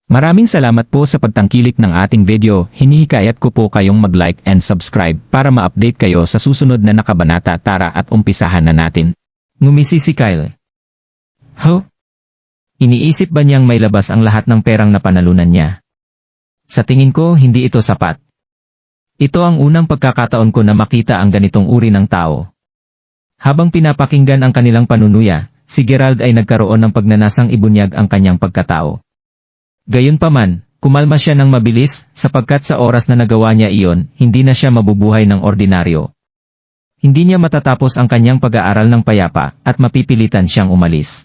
Maraming salamat po sa pagtangkilik ng ating video. Hinihikayat ko po kayong mag-like and subscribe para ma-update kayo sa susunod na nakabanata. Tara at umpisahan na natin. Ngumisi si Kyle. Ho? Iniisip ba niyang may labas ang lahat ng perang napanalunan niya? Sa tingin ko, hindi ito sapat. Ito ang unang pagkakataon ko na makita ang ganitong uri ng tao. Habang pinapakinggan ang kanilang panunuya, si Gerald ay nagkaroon ng pagnanasang ibunyag ang kanyang pagkatao. Gayunpaman, kumalma siya ng mabilis, sapagkat sa oras na nagawa niya iyon, hindi na siya mabubuhay ng ordinaryo. Hindi niya matatapos ang kanyang pag-aaral ng payapa, at mapipilitan siyang umalis.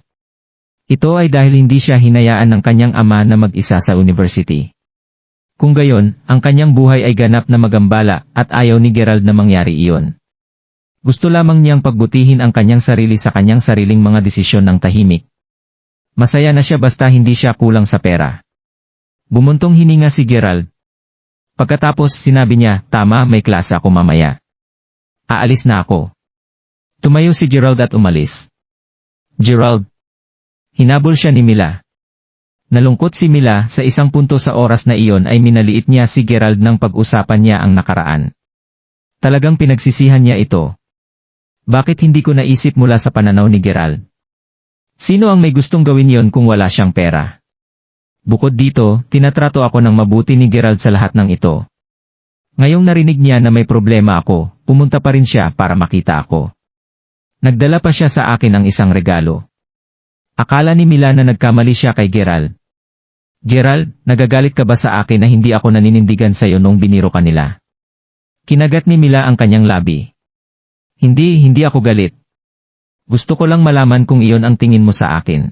Ito ay dahil hindi siya hinayaan ng kanyang ama na mag-isa sa university. Kung gayon, ang kanyang buhay ay ganap na magambala, at ayaw ni Gerald na mangyari iyon. Gusto lamang niyang pagbutihin ang kanyang sarili sa kanyang sariling mga desisyon ng tahimik. Masaya na siya basta hindi siya kulang sa pera. Bumuntong hininga si Gerald. Pagkatapos sinabi niya, tama, may klase ako mamaya. Aalis na ako. Tumayo si Gerald at umalis. Gerald. Hinabol siya ni Mila. Nalungkot si Mila sa isang punto sa oras na iyon ay minaliit niya si Gerald nang pag-usapan niya ang nakaraan. Talagang pinagsisihan niya ito. Bakit hindi ko naisip mula sa pananaw ni Gerald? Sino ang may gustong gawin yon kung wala siyang pera? Bukod dito, tinatrato ako ng mabuti ni Gerald sa lahat ng ito. Ngayong narinig niya na may problema ako, pumunta pa rin siya para makita ako. Nagdala pa siya sa akin ng isang regalo. Akala ni Mila na nagkamali siya kay Gerald. Gerald, nagagalit ka ba sa akin na hindi ako naninindigan sa iyo nung biniro ka nila? Kinagat ni Mila ang kanyang labi. Hindi ako galit. Gusto ko lang malaman kung iyon ang tingin mo sa akin.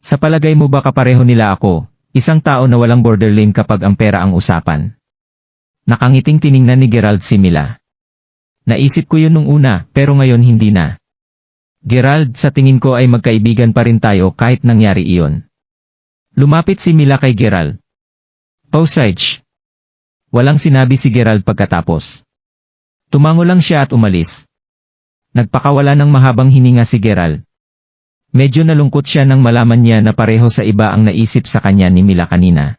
Sa palagay mo ba kapareho nila ako, isang tao na walang borderline kapag ang pera ang usapan? Nakangiting tiningnan ni Gerald si Mila. Naisip ko yun nung una, pero ngayon hindi na. Gerald, sa tingin ko ay magkaibigan pa rin tayo kahit nangyari iyon. Lumapit si Mila kay Gerald. Pausage. Walang sinabi si Gerald pagkatapos. Tumango lang siya at umalis. Nagpakawala ng mahabang hininga si Gerald. Medyo nalungkot siya nang malaman niya na pareho sa iba ang naisip sa kanya ni Mila kanina.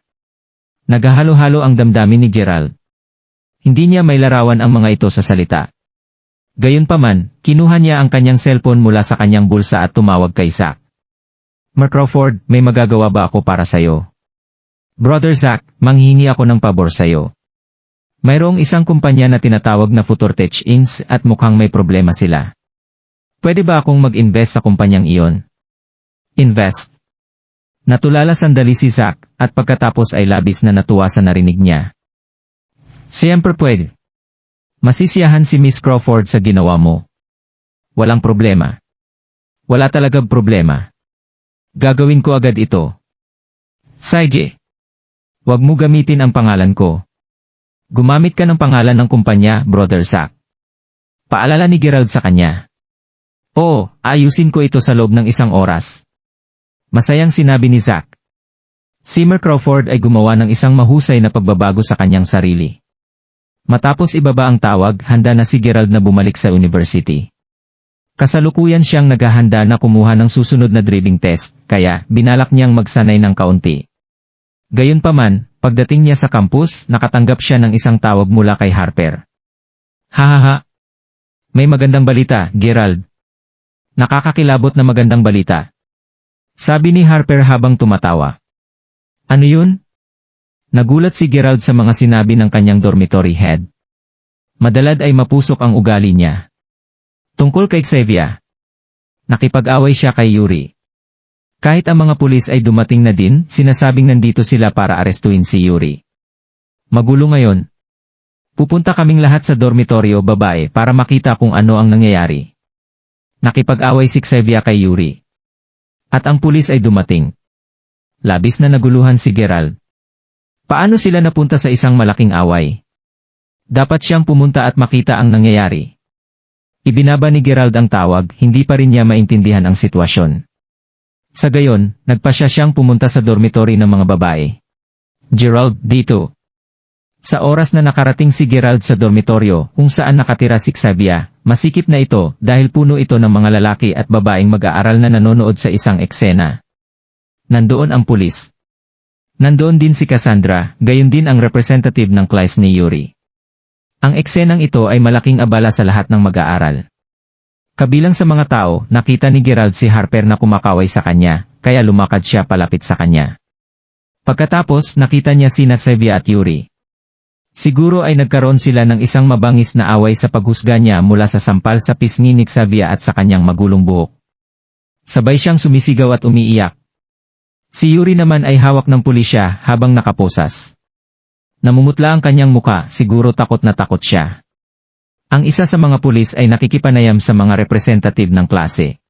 Naghahalo-halo ang damdamin ni Gerald. Hindi niya may larawan ang mga ito sa salita. Gayunpaman, kinuha niya ang kanyang cellphone mula sa kanyang bulsa at tumawag kay Zach. Mark Crawford, may magagawa ba ako para sayo? Brother Zach, manghingi ako ng pabor sayo. Mayroong isang kumpanya na tinatawag na Futurtech Inc. at mukhang may problema sila. Pwede ba akong mag-invest sa kumpanyang iyon? Invest. Natulala sandali si Zach, at pagkatapos ay labis na natuwa sa narinig niya. Siyempre pwede. Masisiyahan si Miss Crawford sa ginawa mo. Walang problema. Wala talagang problema. Gagawin ko agad ito. Sige. Huwag mo gamitin ang pangalan ko. Gumamit ka ng pangalan ng kumpanya, Brother Zach. Paalala ni Gerald sa kanya. Oo, ayusin ko ito sa loob ng isang oras. Masayang sinabi ni Zach. Si Mark Crawford ay gumawa ng isang mahusay na pagbabago sa kanyang sarili. Matapos ibaba ang tawag, handa na si Gerald na bumalik sa university. Kasalukuyan siyang naghahanda na kumuha ng susunod na driving test, kaya binalak niyang magsanay ng kaunti. Gayunpaman, pagdating niya sa campus, nakatanggap siya ng isang tawag mula kay Harper. Hahaha. May magandang balita, Gerald. Nakakakilabot na magandang balita. Sabi ni Harper habang tumatawa. Ano yun? Nagulat si Gerald sa mga sinabi ng kanyang dormitory head. Madalad ay mapusok ang ugali niya. Tungkol kay Xavier. Nakipag-away siya kay Yuri. Kahit ang mga pulis ay dumating na din, sinasabing nandito sila para arestuin si Yuri. Magulo ngayon. Pupunta kaming lahat sa dormitoryo babae para makita kung ano ang nangyayari. Nakipag-away si Xavier kay Yuri. At ang pulis ay dumating. Labis na naguluhan si Gerald. Paano sila napunta sa isang malaking away? Dapat siyang pumunta at makita ang nangyayari. Ibinaba ni Gerald ang tawag, hindi pa rin niya maintindihan ang sitwasyon. Sa gayon, nagpasya siyang pumunta sa dormitory ng mga babae. Gerald, dito. Sa oras na nakarating si Gerald sa dormitoryo kung saan nakatira si Xavier, masikip na ito dahil puno ito ng mga lalaki at babaeng mag-aaral na nanonood sa isang eksena. Nandoon ang pulis. Nandoon din si Cassandra, gayon din ang representative ng class ni Yuri. Ang eksenang ito ay malaking abala sa lahat ng mag-aaral. Kabilang sa mga tao, nakita ni Gerald si Harper na kumakaway sa kanya, kaya lumakad siya palapit sa kanya. Pagkatapos, nakita niya sina Xavier at Yuri. Siguro ay nagkaroon sila ng isang mabangis na away sa paghusga niya mula sa sampal sa pisngi ni Xavier at sa kanyang magulong buhok. Sabay siyang sumisigaw at umiiyak. Si Yuri naman ay hawak ng pulisya habang nakaposas. Namumutla ang kanyang muka, siguro takot na takot siya. Ang isa sa mga pulis ay nakikipanayam sa mga representative ng klase.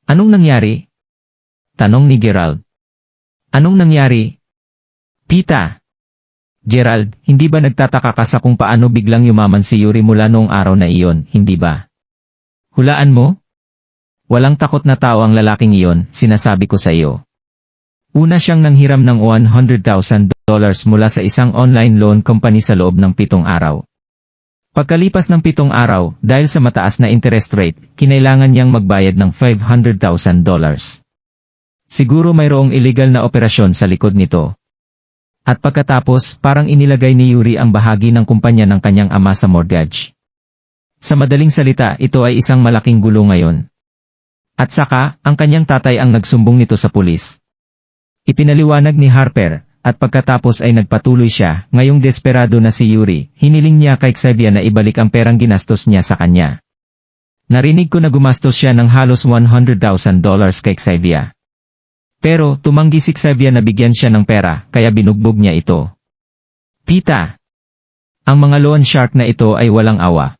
Anong nangyari? Tanong ni Gerald. Anong nangyari? Pita. Gerald, hindi ba nagtataka ka sa kung paano biglang yumaman si Yuri mula noong araw na iyon, hindi ba? Hulaan mo? Walang takot na tao ang lalaking iyon, sinasabi ko sa iyo. Una siyang nanghiram ng $100,000 mula sa isang online loan company sa loob ng 7 araw. Pagkalipas ng 7 araw, dahil sa mataas na interest rate, kinailangan niyang magbayad ng $500,000. Siguro mayroong illegal na operasyon sa likod nito. At pagkatapos, parang inilagay ni Yuri ang bahagi ng kumpanya ng kanyang ama sa mortgage. Sa madaling salita, ito ay isang malaking gulo ngayon. At saka, ang kanyang tatay ang nagsumbong nito sa pulis. Ipinaliwanag ni Harper, at pagkatapos ay nagpatuloy siya, ngayong desperado na si Yuri, hiniling niya kay Xavier na ibalik ang perang ginastos niya sa kanya. Narinig ko na gumastos siya ng halos $100,000 kay Xavier. Pero, tumanggi si Xavier na bigyan siya ng pera, kaya binugbog niya ito. Pita! Ang mga loan shark na ito ay walang awa.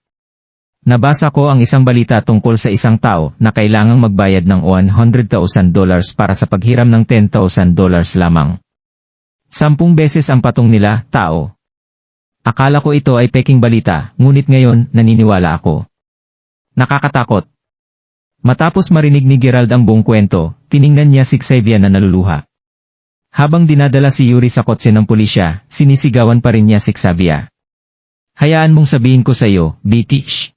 Nabasa ko ang isang balita tungkol sa isang tao na kailangang magbayad ng $100,000 para sa paghiram ng $10,000 lamang. 10 beses ang patong nila, tao. Akala ko ito ay peking balita, ngunit ngayon, naniniwala ako. Nakakatakot. Matapos marinig ni Gerald ang buong kwento, tiningnan niya si Xavier na naluluha. Habang dinadala si Yuri sa kotse ng pulisya, sinisigawan pa rin niya si Xavier. Hayaan mong sabihin ko sa iyo, British.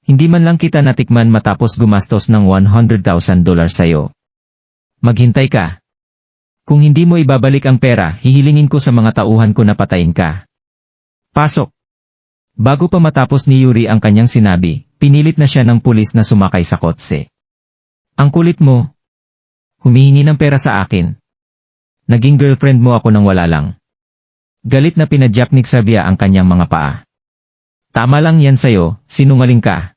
Hindi man lang kita natikman matapos gumastos ng $100,000 sa'yo. Maghintay ka. Kung hindi mo ibabalik ang pera, hihilingin ko sa mga tauhan ko na patayin ka. Pasok. Bago pa matapos ni Yuri ang kanyang sinabi, pinilit na siya ng pulis na sumakay sa kotse. Ang kulit mo. Humihingi ng pera sa akin. Naging girlfriend mo ako nang wala lang. Galit na pinadyak ni Xavier ang kanyang mga paa. Tama lang yan sa'yo, sinungaling ka.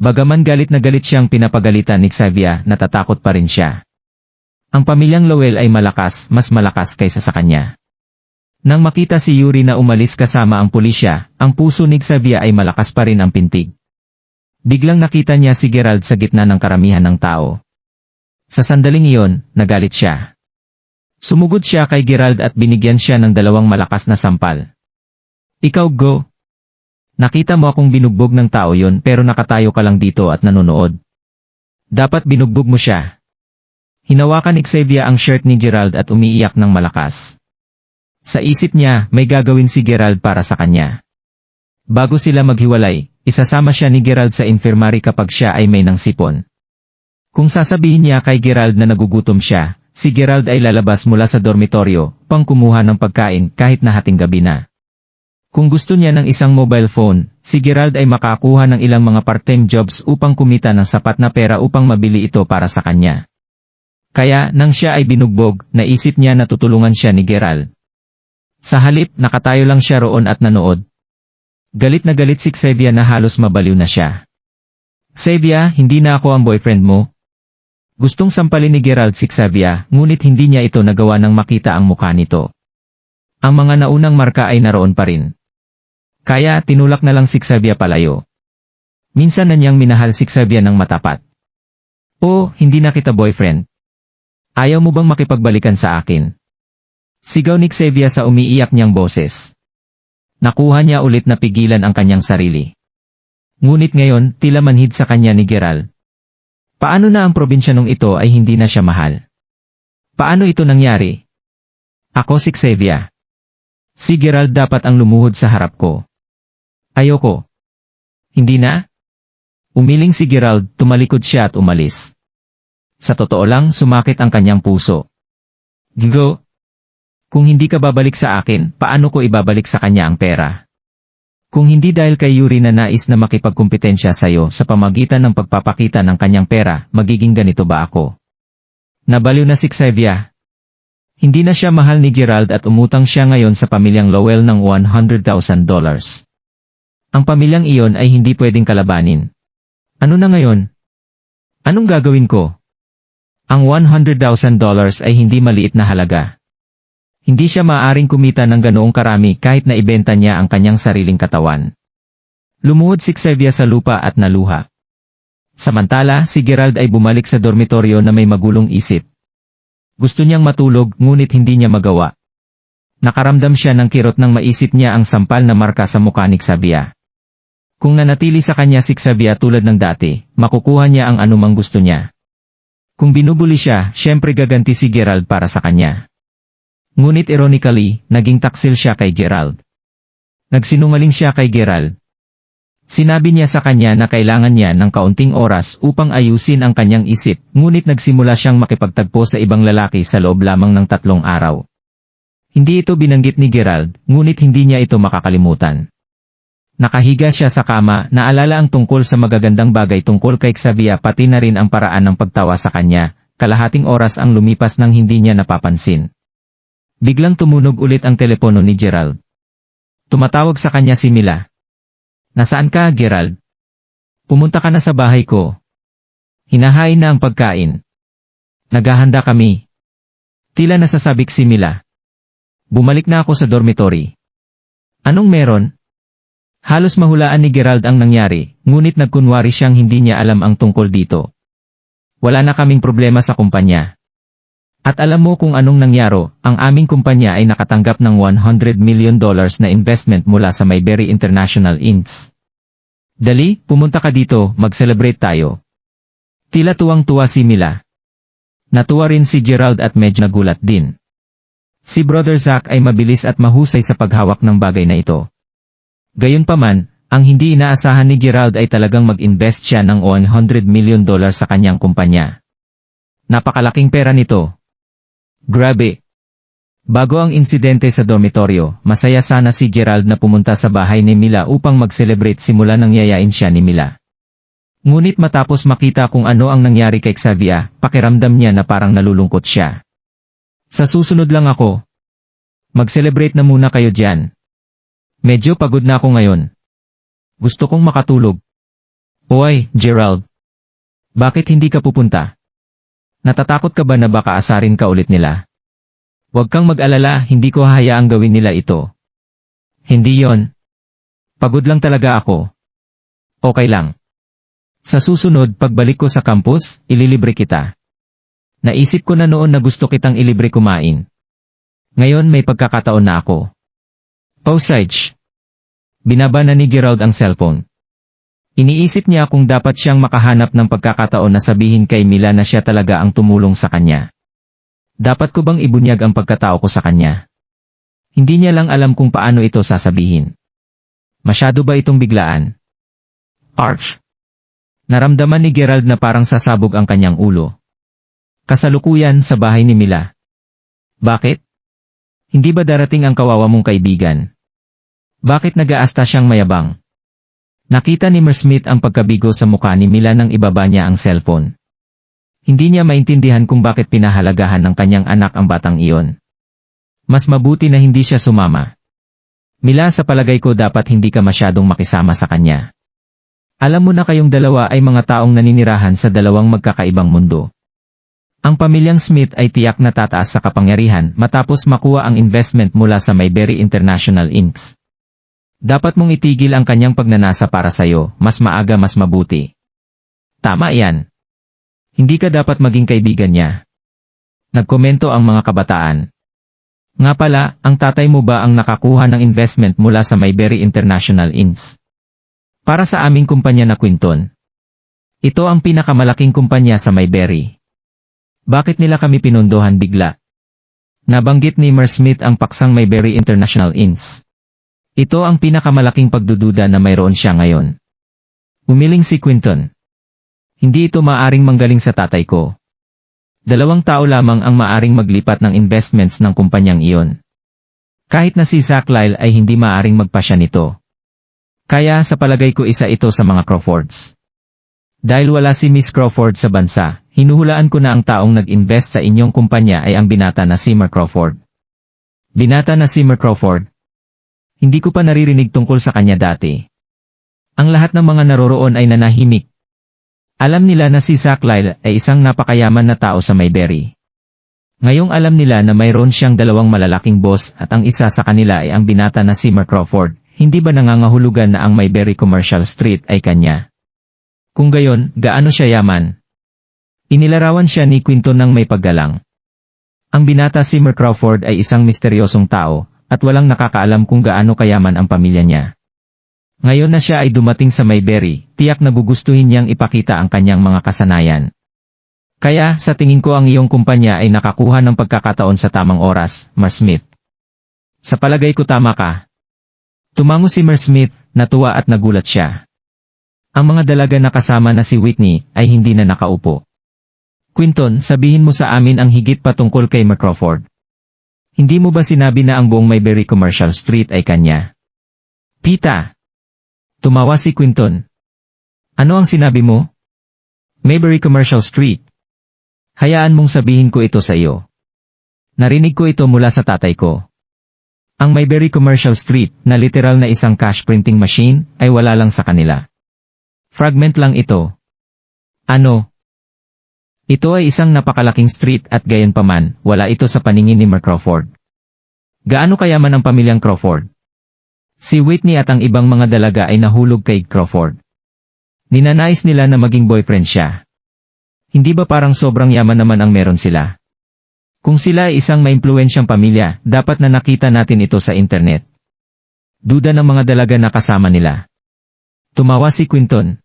Bagaman galit na galit siyang pinapagalitan ni Xavier, natatakot pa rin siya. Ang pamilyang Lowell ay malakas, mas malakas kaysa sa kanya. Nang makita si Yuri na umalis kasama ang pulisya, ang puso ni Xavier ay malakas pa rin ang pintig. Biglang nakita niya si Gerald sa gitna ng karamihan ng tao. Sa sandaling iyon, nagalit siya. Sumugod siya kay Gerald at binigyan siya ng 2 malakas na sampal. Ikaw go. Nakita mo akong binugbog ng tao yon pero nakatayo ka lang dito at nanonood. Dapat binugbog mo siya. Hinawakan ni Xavier ang shirt ni Gerald at umiiyak ng malakas. Sa isip niya, may gagawin si Gerald para sa kanya. Bago sila maghiwalay, isasama siya ni Gerald sa infirmary kapag siya ay may nangsipon. Kung sasabihin niya kay Gerald na nagugutom siya, si Gerald ay lalabas mula sa dormitoryo, pang kumuha ng pagkain kahit na hating gabi na. Kung gusto niya ng isang mobile phone, si Gerald ay makakuha ng ilang mga part-time jobs upang kumita ng sapat na pera upang mabili ito para sa kanya. Kaya, nang siya ay binugbog, naisip niya na tutulungan siya ni Gerald. Sa halip, nakatayo lang siya roon at nanood. Galit na galit si Xavier na halos mabaliw na siya. Xavier, hindi na ako ang boyfriend mo. Gustong sampalin ni Gerald si Xavier, ngunit hindi niya ito nagawa nang makita ang mukha nito. Ang mga naunang marka ay naroon pa rin. Kaya, tinulak na lang si Xavier palayo. Minsan na niyang minahal si Xavier ng matapat. Oh, hindi na kita boyfriend. Ayaw mo bang makipagbalikan sa akin? Sigaw ni Xavier sa umiiyak niyang boses. Nakuha niya ulit na pigilan ang kanyang sarili. Ngunit ngayon, tila manhid sa kanya ni Gerald. Paano na ang probinsya nung ito ay hindi na siya mahal? Paano ito nangyari? Ako si Xavier. Si Gerald dapat ang lumuhod sa harap ko. Ayoko. Hindi na? Umiling si Gerald, tumalikod siya at umalis. Sa totoo lang, sumakit ang kanyang puso. Gigo. Kung hindi ka babalik sa akin, paano ko ibabalik sa kanya ang pera? Kung hindi dahil kay Yuri na nais na makipagkumpetensya sa'yo sa pamagitan ng pagpapakita ng kanyang pera, magiging ganito ba ako? Nabaliw na si Xavier. Hindi na siya mahal ni Gerald at umutang siya ngayon sa pamilyang Lowell ng $100,000. Ang pamilyang iyon ay hindi pwedeng kalabanin. Ano na ngayon? Anong gagawin ko? Ang $100,000 ay hindi maliit na halaga. Hindi siya maaaring kumita ng ganoong karami kahit na ibenta niya ang kanyang sariling katawan. Lumuhod si Xavier sa lupa at naluha. Samantala, si Gerald ay bumalik sa dormitoryo na may magulong isip. Gusto niyang matulog ngunit hindi niya magawa. Nakaramdam siya ng kirot nang maisip niya ang sampal na marka sa mukha ni Xavier. Kung nanatili sa kanya si Xavier tulad ng dati, makukuha niya ang anumang gusto niya. Kung binubuli siya, syempre gaganti si Gerald para sa kanya. Ngunit ironically, naging taksil siya kay Gerald. Nagsinungaling siya kay Gerald. Sinabi niya sa kanya na kailangan niya ng kaunting oras upang ayusin ang kanyang isip, ngunit nagsimula siyang makipagtagpo sa ibang lalaki sa loob lamang ng 3 araw. Hindi ito binanggit ni Gerald, ngunit hindi niya ito makakalimutan. Nakahiga siya sa kama, naalala ang tungkol sa magagandang bagay tungkol kay Xavier pati na rin ang paraan ng pagtawa sa kanya, kalahating oras ang lumipas nang hindi niya napapansin. Biglang tumunog ulit ang telepono ni Gerald. Tumatawag sa kanya si Mila. Nasaan ka, Gerald? Pumunta ka na sa bahay ko. Hinahain na ang pagkain. Naghahanda kami. Tila nasasabik si Mila. Bumalik na ako sa dormitory. Anong meron? Halos mahulaan ni Gerald ang nangyari, ngunit nagkunwari siyang hindi niya alam ang tungkol dito. Wala na kaming problema sa kumpanya. At alam mo kung anong nangyaro, ang aming kumpanya ay nakatanggap ng $100 million na investment mula sa Mayberry International Inc. Dali, pumunta ka dito, mag-celebrate tayo. Tila tuwang-tuwa si Mila. Natuwa rin si Gerald at medyo nagulat din. Si Brother Zack ay mabilis at mahusay sa paghawak ng bagay na ito. Gayunpaman, ang hindi inaasahan ni Gerald ay talagang mag-invest siya ng $100 million sa kanyang kumpanya. Napakalaking pera nito. Grabe! Bago ang insidente sa dormitoryo, masaya sana si Gerald na pumunta sa bahay ni Mila upang mag-celebrate simula nang yayain siya ni Mila. Ngunit matapos makita kung ano ang nangyari kay Xavier, pakiramdam niya na parang nalulungkot siya. Sa susunod lang ako. Mag-celebrate na muna kayo diyan. Medyo pagod na ako ngayon. Gusto kong makatulog. Oy, Gerald. Bakit hindi ka pupunta? Natatakot ka ba na baka asarin ka ulit nila? Huwag kang mag-alala, hindi ko hahayaang gawin nila ito. Hindi yon. Pagod lang talaga ako. Okay lang. Sa susunod, pagbalik ko sa campus, ililibre kita. Naisip ko na noon na gusto kitang ilibre kumain. Ngayon may pagkakataon na ako. Osage. Binaba na ni Gerald ang cellphone. Iniisip niya kung dapat siyang makahanap ng pagkakataon na sabihin kay Mila na siya talaga ang tumulong sa kanya. Dapat ko bang ibunyag ang pagkatao ko sa kanya? Hindi niya lang alam kung paano ito sasabihin. Masyado ba itong biglaan? Arch. Naramdaman ni Gerald na parang sasabog ang kanyang ulo. Kasalukuyan sa bahay ni Mila. Bakit? Hindi ba darating ang kawawa mong kaibigan? Bakit nag-aasta siyang mayabang? Nakita ni Mr. Smith ang pagkabigo sa mukha ni Mila nang ibaba niya ang cellphone. Hindi niya maintindihan kung bakit pinahalagahan ng kanyang anak ang batang iyon. Mas mabuti na hindi siya sumama. Mila, sa palagay ko dapat hindi ka masyadong makisama sa kanya. Alam mo na kayong dalawa ay mga taong naninirahan sa dalawang magkakaibang mundo. Ang pamilyang Smith ay tiyak na tataas sa kapangyarihan matapos makuha ang investment mula sa Mayberry International Inc. Dapat mong itigil ang kanyang pagnanasa para sa'yo, mas maaga mas mabuti. Tama yan. Hindi ka dapat maging kaibigan niya. Nagkomento ang mga kabataan. Nga pala, ang tatay mo ba ang nakakuha ng investment mula sa Mayberry International Inc. Para sa aming kumpanya na Quinton. Ito ang pinakamalaking kumpanya sa Mayberry. Bakit nila kami pinondohan bigla? Nabanggit ni Mr. Smith ang paksang Mayberry International Inc. Ito ang pinakamalaking pagdududa na mayroon siya ngayon. Umiling si Quinton. Hindi ito maaring manggaling sa tatay ko. 2 tao lamang ang maaring maglipat ng investments ng kumpanyang iyon. Kahit na si Zach Lyle ay hindi maaring magpasya nito. Kaya sa palagay ko isa ito sa mga Crawfords. Dahil wala si Miss Crawford sa bansa, hinuhulaan ko na ang taong nag-invest sa inyong kumpanya ay ang binata na si Mer Crawford. Binata na si Mer Crawford? Hindi ko pa naririnig tungkol sa kanya dati. Ang lahat ng mga naroroon ay nanahimik. Alam nila na si Zach Lyle ay isang napakayaman na tao sa Mayberry. Ngayong alam nila na mayroon siyang dalawang malalaking boss at ang isa sa kanila ay ang binata na si Mer Crawford, hindi ba nangangahulugan na ang Mayberry Commercial Street ay kanya? Kung gayon, gaano siya yaman? Inilarawan siya ni Quinton ng may paggalang. Ang binata si Mer Crawford ay isang misteryosong tao, at walang nakakaalam kung gaano kayaman ang pamilya niya. Ngayon na siya ay dumating sa Mayberry, tiyak na gugustuhin niyang ipakita ang kanyang mga kasanayan. Kaya, sa tingin ko ang iyong kumpanya ay nakakuha ng pagkakataon sa tamang oras, Mer Smith. Sa palagay ko tama ka. Tumango si Mer Smith, natuwa at nagulat siya. Ang mga dalaga na kasama na si Whitney ay hindi na nakaupo. Quinton, sabihin mo sa amin ang higit pa tungkol kay Mer Crawford. Hindi mo ba sinabi na ang buong Mayberry Commercial Street ay kanya? Pita! Tumawa si Quinton. Ano ang sinabi mo? Mayberry Commercial Street. Hayaan mong sabihin ko ito sa iyo. Narinig ko ito mula sa tatay ko. Ang Mayberry Commercial Street, na literal na isang cash printing machine, ay wala lang sa kanila. Fragment lang ito. Ano? Ito ay isang napakalaking street at gayon paman, wala ito sa paningin ni Mer Crawford. Gaano kayaman ang pamilyang Crawford? Si Whitney at ang ibang mga dalaga ay nahulog kay Crawford. Ninanais nila na maging boyfriend siya. Hindi ba parang sobrang yaman naman ang meron sila? Kung sila ay isang maimpluwensyang pamilya, dapat na nakita natin ito sa internet. Duda ng mga dalaga na kasama nila. Tumawa si Quinton.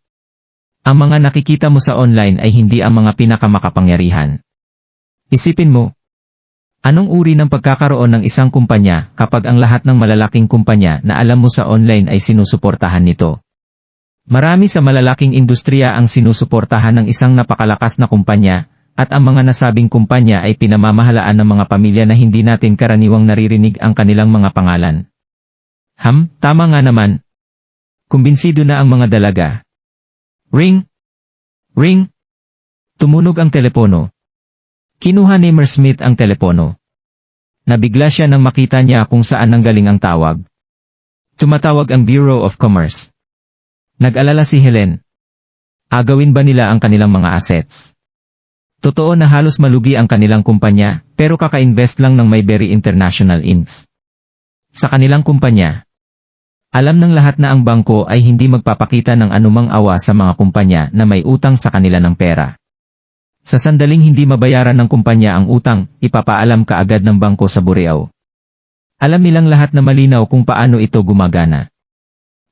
Ang mga nakikita mo sa online ay hindi ang mga pinakamakapangyarihan. Isipin mo, anong uri ng pagkakaroon ng isang kumpanya kapag ang lahat ng malalaking kumpanya na alam mo sa online ay sinusuportahan nito? Marami sa malalaking industriya ang sinusuportahan ng isang napakalakas na kumpanya, at ang mga nasabing kumpanya ay pinamamahalaan ng mga pamilya na hindi natin karaniwang naririnig ang kanilang mga pangalan. Tama nga naman. Kumbinsido na ang mga dalaga. Ring! Ring! Tumunog ang telepono. Kinuha ni Mer Smith ang telepono. Nabigla siya nang makita niya kung saan nanggaling ang tawag. Tumatawag ang Bureau of Commerce. Nag-alala si Helen. Agawin ba nila ang kanilang mga assets? Totoo na halos malugi ang kanilang kumpanya, pero kaka-invest lang ng Mayberry International Inc. Sa kanilang kumpanya. Alam ng lahat na ang bangko ay hindi magpapakita ng anumang awa sa mga kumpanya na may utang sa kanila ng pera. Sa sandaling hindi mabayaran ng kumpanya ang utang, ipapaalam kaagad ng bangko sa Bureau. Alam nilang lahat na malinaw kung paano ito gumagana.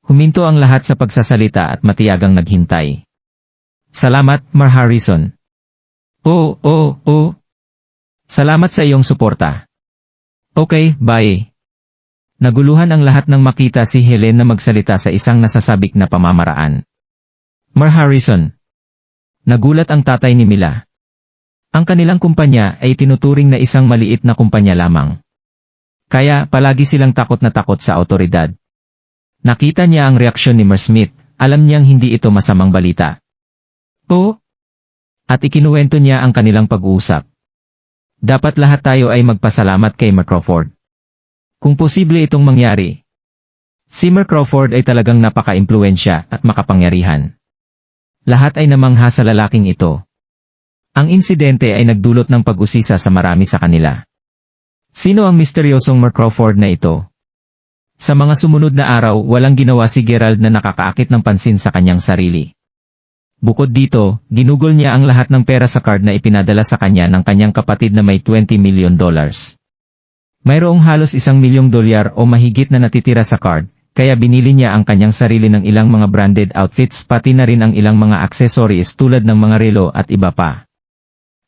Huminto ang lahat sa pagsasalita at matiyagang naghintay. Salamat, Mar Harrison. Oo. Salamat sa iyong suporta. Okay, bye. Naguluhan ang lahat nang makita si Helen na magsalita sa isang nasasabik na pamamaraan. Mar Harrison. Nagulat ang tatay ni Mila. Ang kanilang kumpanya ay tinuturing na isang maliit na kumpanya lamang. Kaya palagi silang takot na takot sa awtoridad. Nakita niya ang reaksyon ni Mer Smith, alam niyang hindi ito masamang balita. Oo. At ikinuwento niya ang kanilang pag-uusap. Dapat lahat tayo ay magpasalamat kay Mer Crawford. Kung posible itong mangyari. Si Mer Crawford ay talagang napaka-impluwensya at makapangyarihan. Lahat ay namangha sa lalaking ito. Ang insidente ay nagdulot ng pag-usisa sa marami sa kanila. Sino ang misteryosong Mer Crawford na ito? Sa mga sumunod na araw, walang ginawa si Gerald na nakakaakit ng pansin sa kanyang sarili. Bukod dito, ginugol niya ang lahat ng pera sa card na ipinadala sa kanya ng kanyang kapatid na may $20 million. Mayroong halos $1 milyong o mahigit na natitira sa card, kaya binili niya ang kanyang sarili ng ilang mga branded outfits pati na rin ang ilang mga accessories tulad ng mga relo at iba pa.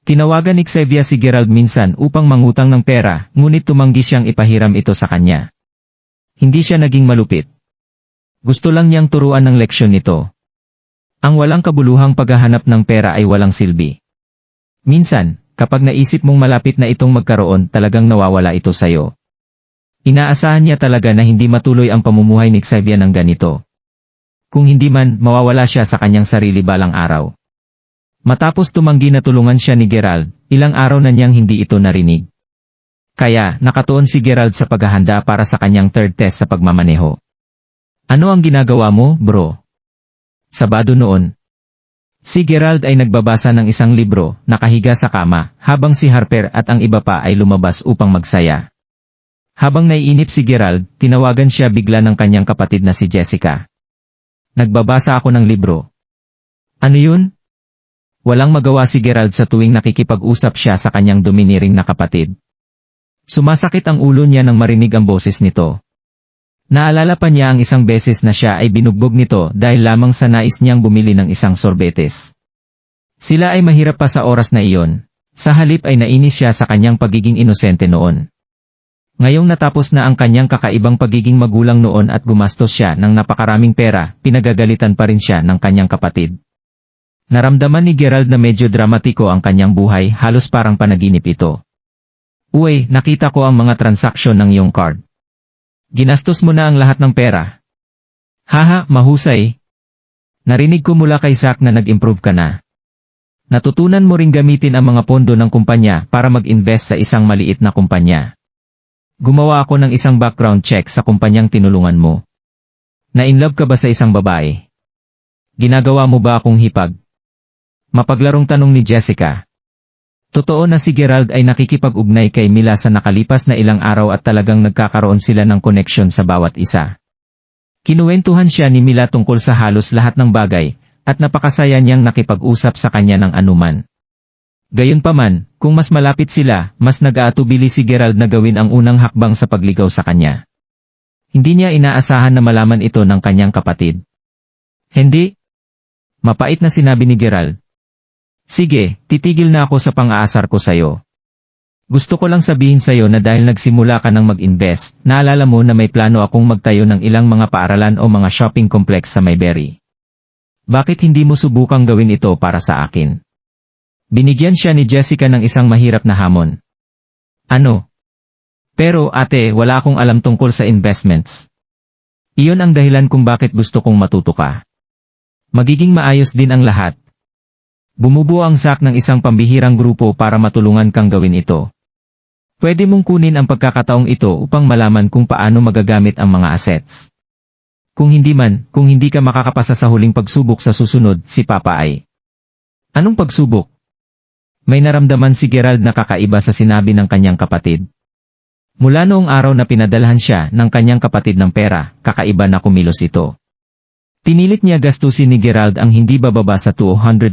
Tinawagan ni Xavier si Gerald minsan upang mangutang ng pera, ngunit tumanggi siyang ipahiram ito sa kanya. Hindi siya naging malupit. Gusto lang niyang turuan ng leksyon nito. Ang walang kabuluhang paghahanap ng pera ay walang silbi. Minsan, kapag naisip mong malapit na itong magkaroon, talagang nawawala ito sayo. Inaasahan niya talaga na hindi matuloy ang pamumuhay ni Xavier ng ganito. Kung hindi man, mawawala siya sa kanyang sarili balang araw. Matapos tumanggi na tulungan siya ni Gerald, ilang araw na niyang hindi ito narinig. Kaya, nakatuon si Gerald sa paghahanda para sa kanyang third test sa pagmamaneho. Ano ang ginagawa mo, bro? Sabado noon. Si Gerald ay nagbabasa ng isang libro, nakahiga sa kama, habang si Harper at ang iba pa ay lumabas upang magsaya. Habang naiinip si Gerald, tinawagan siya bigla ng kanyang kapatid na si Jessica. Nagbabasa ako ng libro. Ano yun? Walang magawa si Gerald sa tuwing nakikipag-usap siya sa kanyang duminiring na kapatid. Sumasakit ang ulo niya nang marinig ang boses nito. Naalala pa niya ang isang beses na siya ay binugbog nito dahil lamang sa nais niyang bumili ng isang sorbetes. Sila ay mahirap pa sa oras na iyon. Sa halip ay nainis siya sa kanyang pagiging inosente noon. Ngayong natapos na ang kanyang kakaibang pagiging magulang noon at gumastos siya ng napakaraming pera, pinagagalitan pa rin siya ng kanyang kapatid. Naramdaman ni Gerald na medyo dramatiko ang kanyang buhay, halos parang panaginip ito. Uy, nakita ko ang mga transaksyon ng iyong card. Ginastos mo na ang lahat ng pera. Haha, mahusay. Narinig ko mula kay Zack na nag-improve ka na. Natutunan mo ring gamitin ang mga pondo ng kumpanya para mag-invest sa isang maliit na kumpanya. Gumawa ako ng isang background check sa kumpanyang tinulungan mo. Na-inlove ka ba sa isang babae? Ginagawa mo ba akong hipag? Mapaglarong tanong ni Jessica. Totoo na si Gerald ay nakikipag-ugnay kay Mila sa nakalipas na ilang araw at talagang nagkakaroon sila ng koneksyon sa bawat isa. Kinuwentuhan siya ni Mila tungkol sa halos lahat ng bagay, at napakasaya niyang nakipag-usap sa kanya ng anuman. Gayunpaman, kung mas malapit sila, mas nag-aatubili si Gerald na gawin ang unang hakbang sa pagligaw sa kanya. Hindi niya inaasahan na malaman ito ng kanyang kapatid. Hindi. Mapait na sinabi ni Gerald. Sige, titigil na ako sa pang-aasar ko sayo. Gusto ko lang sabihin sayo na dahil nagsimula ka ng mag-invest, naalala mo na may plano akong magtayo ng ilang mga paaralan o mga shopping complex sa Mayberry. Bakit hindi mo subukang gawin ito para sa akin? Binigyan siya ni Jessica ng isang mahirap na hamon. Ano? Pero ate, wala akong alam tungkol sa investments. Iyon ang dahilan kung bakit gusto kong matuto ka. Magiging maayos din ang lahat. Bumubuo ang Zack ng isang pambihirang grupo para matulungan kang gawin ito. Pwede mong kunin ang pagkakataong ito upang malaman kung paano magagamit ang mga assets. Kung hindi ka makakapasa sa huling pagsubok sa susunod, si Papa ay. Anong pagsubok? May naramdaman si Gerald na kakaiba sa sinabi ng kanyang kapatid. Mula noong araw na pinadalhan siya ng kanyang kapatid ng pera, kakaiba na kumilos ito. Pinilit niya gastusin ni Gerald ang hindi bababa sa $200,000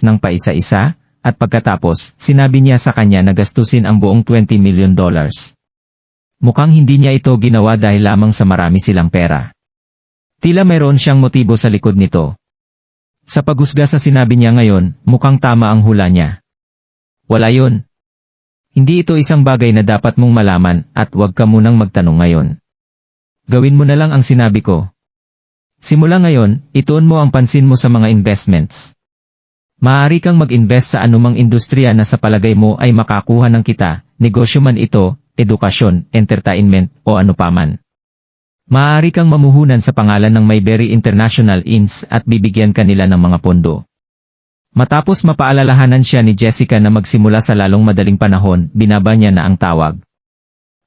ng paisa-isa, at pagkatapos, sinabi niya sa kanya na gastusin ang buong $20 million. Mukhang hindi niya ito ginawa dahil lamang sa marami silang pera. Tila mayroon siyang motibo sa likod nito. Sa paghusga sa sinabi niya ngayon, mukhang tama ang hula niya. Wala yun. Hindi ito isang bagay na dapat mong malaman at huwag ka munang magtanong ngayon. Gawin mo na lang ang sinabi ko. Simula ngayon, ituon mo ang pansin mo sa mga investments. Maaari kang mag-invest sa anumang industriya na sa palagay mo ay makakuha ng kita, negosyo man ito, edukasyon, entertainment, o ano paman. Maaari kang mamuhunan sa pangalan ng Mayberry International Inc. at bibigyan kanila ng mga pondo. Matapos mapaalalahanan siya ni Jessica na magsimula sa lalong madaling panahon, binaba niya na ang tawag.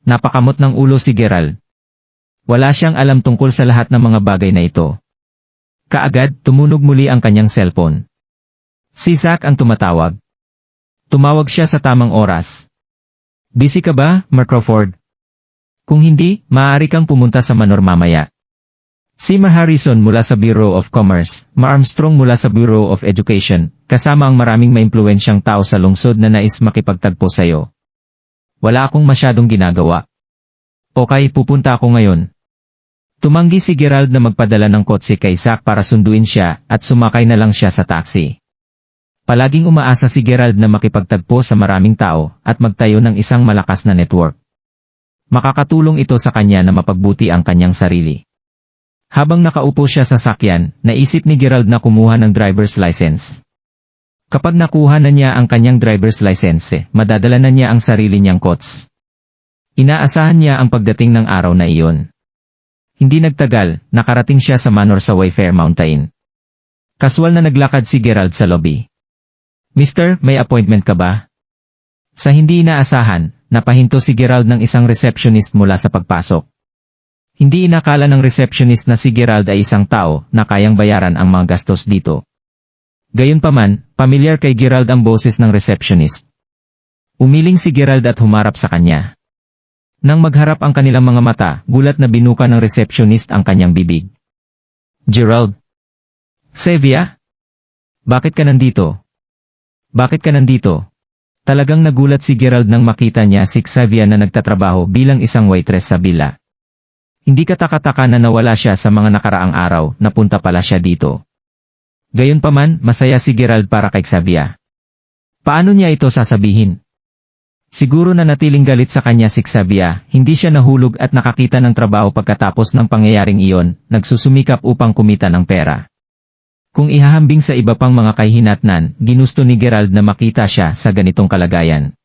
Napakamot ng ulo si Gerald. Wala siyang alam tungkol sa lahat ng mga bagay na ito. Kaagad, tumunog muli ang kanyang cellphone. Si Zack ang tumatawag. Tumawag siya sa tamang oras. Busy ka ba, Mark Crawford? Kung hindi, maaari kang pumunta sa Manor mamaya. Si Ma Harrison mula sa Bureau of Commerce, Ma Armstrong mula sa Bureau of Education, kasama ang maraming maimpluwensyang tao sa lungsod na nais makipagtagpo sa iyo. Wala akong masyadong ginagawa. Okay, pupunta ako ngayon. Tumanggi si Gerald na magpadala ng kotse kay Zack para sunduin siya at sumakay na lang siya sa taxi. Palaging umaasa si Gerald na makipagtagpo sa maraming tao at magtayo ng isang malakas na network. Makakatulong ito sa kanya na mapagbuti ang kanyang sarili. Habang nakaupo siya sa sakyan, naisip ni Gerald na kumuha ng driver's license. Kapag nakuha na niya ang kanyang driver's license, madadala na niya ang sarili niyang kots. Inaasahan niya ang pagdating ng araw na iyon. Hindi nagtagal, nakarating siya sa manor sa Wayfair Mountain. Kaswal na naglakad si Gerald sa lobby. Mister, may appointment ka ba? Sa hindi inaasahan, napahinto si Gerald ng isang receptionist mula sa pagpasok. Hindi inakala ng receptionist na si Gerald ay isang tao na kayang bayaran ang mga gastos dito. Gayunpaman, pamilyar kay Gerald ang boses ng receptionist. Umiling si Gerald at humarap sa kanya. Nang magharap ang kanilang mga mata, gulat na binuka ng receptionist ang kanyang bibig. Gerald? Xavier? Bakit ka nandito? Bakit ka nandito? Talagang nagulat si Gerald nang makita niya si Xavier na nagtatrabaho bilang isang waitress sa villa. Hindi kataka-taka na nawala siya sa mga nakaraang araw, napunta pala siya dito. Gayunpaman, masaya si Gerald para kay Xavier. Paano niya ito sasabihin? Siguro na natiling galit sa kanya si Xavier, hindi siya nahulog at nakakita ng trabaho pagkatapos ng pangyayaring iyon, nagsusumikap upang kumita ng pera. Kung ihahambing sa iba pang mga kahihinatnan, ginusto ni Gerald na makita siya sa ganitong kalagayan.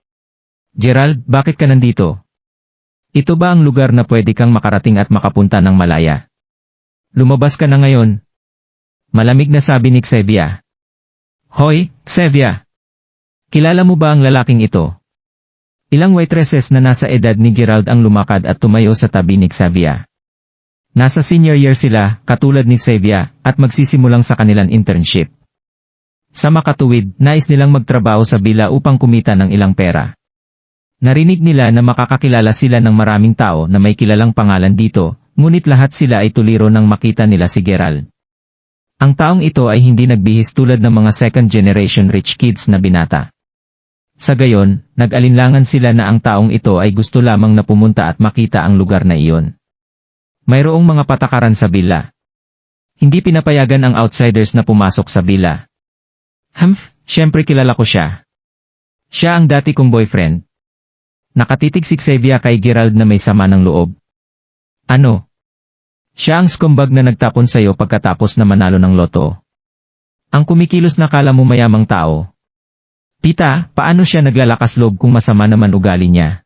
Gerald, bakit ka nandito? Ito ba ang lugar na pwede kang makarating at makapunta ng malaya? Lumabas ka na ngayon. Malamig na sabi ni Xavier. Hoy, Xavier! Kilala mo ba ang lalaking ito? Ilang waitresses na nasa edad ni Gerald ang lumakad at tumayo sa tabi ni Xavier. Nasa senior year sila, katulad ni Xavier, at magsisimulang sa kanilang internship. Sa makatuwid, nais nilang magtrabaho sa villa upang kumita ng ilang pera. Narinig nila na makakakilala sila ng maraming tao na may kilalang pangalan dito, ngunit lahat sila ay tuliro nang makita nila si Gerald. Ang taong ito ay hindi nagbihis tulad ng mga second generation rich kids na binata. Sa gayon, nag-alinlangan sila na ang taong ito ay gusto lamang na pumunta at makita ang lugar na iyon. Mayroong mga patakaran sa villa. Hindi pinapayagan ang outsiders na pumasok sa villa. Siyempre kilala ko siya. Siya ang dati kong boyfriend. Nakatitig si Xavier kay Gerald na may sama ng loob. Ano? Siya ang scumbag na nagtapon sa'yo pagkatapos na manalo ng loto. Ang kumikilos na kala mo mayamang tao. Tita, paano siya naglalakas loob kung masama naman ugali niya?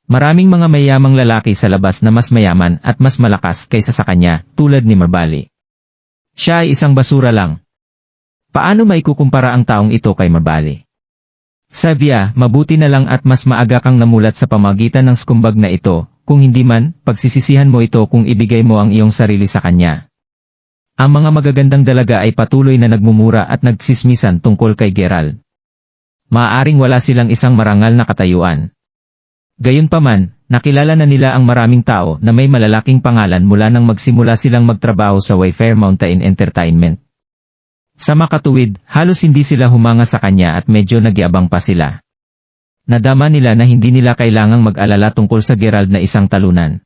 Maraming mga mayamang lalaki sa labas na mas mayaman at mas malakas kaysa sa kanya, tulad ni Marbali. Siya ay isang basura lang. Paano maikukumpara ang taong ito kay Marbali? Xavier, mabuti na lang at mas maaga kang namulat sa pamagitan ng skumbag na ito, kung hindi man, pagsisisihan mo ito kung ibigay mo ang iyong sarili sa kanya. Ang mga magagandang dalaga ay patuloy na nagmumura at nagsismisan tungkol kay Gerald. Maaaring wala silang isang marangal na katayuan. Gayunpaman, nakilala na nila ang maraming tao na may malalaking pangalan mula nang magsimula silang magtrabaho sa Wayfair Mountain Entertainment. Sa makatuwid, halos hindi sila humanga sa kanya at medyo nagyabang pa sila. Nadama nila na hindi nila kailangang mag-alala tungkol sa Gerald na isang talunan.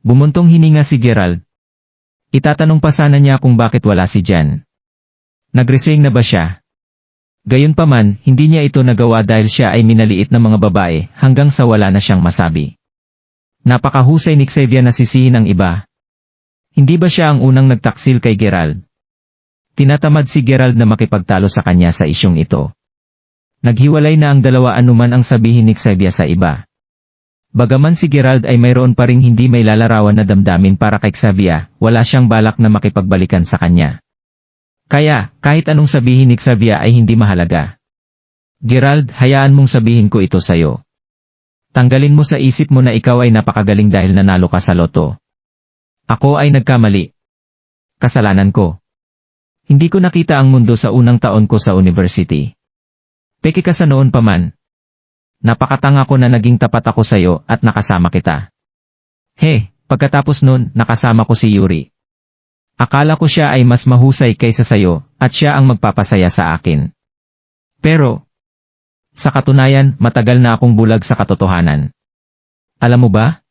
Bumuntong hininga si Gerald. Itatanong pa sana niya kung bakit wala si Jan. Nag-resign na ba siya? Gayunpaman, hindi niya ito nagawa dahil siya ay minaliit ng mga babae hanggang sa wala na siyang masabi. Napakahusay ni Xavier na sisihin ang iba. Hindi ba siya ang unang nagtaksil kay Gerald? Tinatamad si Gerald na makipagtalo sa kanya sa isyong ito. Naghiwalay na ang dalawa anuman ang sabihin ni Xavier sa iba. Bagaman si Gerald ay mayroon pa ring hindi may lalarawan na damdamin para kay Xavier, wala siyang balak na makipagbalikan sa kanya. Kaya, kahit anong sabihin ni Xavier ay hindi mahalaga. Gerald, hayaan mong sabihin ko ito sayo. Tanggalin mo sa isip mo na ikaw ay napakagaling dahil nanalo ka sa loto. Ako ay nagkamali. Kasalanan ko. Hindi ko nakita ang mundo sa unang taon ko sa university. Peke ka sa noon pa man. Napakatanga ko na naging tapat ako sayo at nakasama kita. Pagkatapos nun, nakasama ko si Yuri. Akala ko siya ay mas mahusay kaysa sayo, at siya ang magpapasaya sa akin. Pero, sa katunayan, matagal na akong bulag sa katotohanan. Alam mo ba?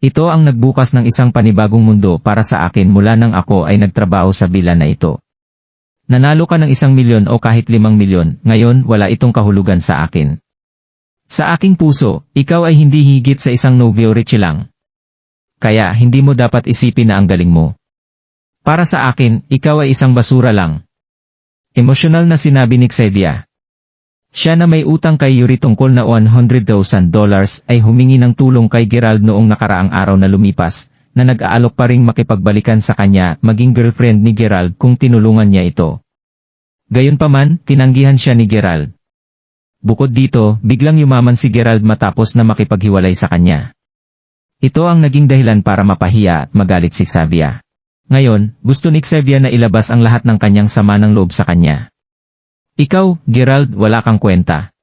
Ito ang nagbukas ng isang panibagong mundo para sa akin mula nang ako ay nagtrabaho sa villa na ito. Nanalo ka ng 1 milyon o kahit 5 milyon, ngayon wala itong kahulugan sa akin. Sa aking puso, ikaw ay hindi higit sa isang novio Richie lang. Kaya hindi mo dapat isipin na ang galing mo. Para sa akin, ikaw ay isang basura lang. Emosyonal na sinabi ni Xavier. Siya na may utang kay Yuri tungkol na $100,000 ay humingi ng tulong kay Gerald noong nakaraang araw na lumipas, na nag-aalok pa ring makipagbalikan sa kanya maging girlfriend ni Gerald kung tinulungan niya ito. Gayunpaman, tinanggihan siya ni Gerald. Bukod dito, biglang yumaman si Gerald matapos na makipaghiwalay sa kanya. Ito ang naging dahilan para mapahiya at magalit si Xavier. Ngayon, gusto ni Xavier na ilabas ang lahat ng kanyang sama ng loob sa kanya. Ikaw, Gerald, wala kang kwenta.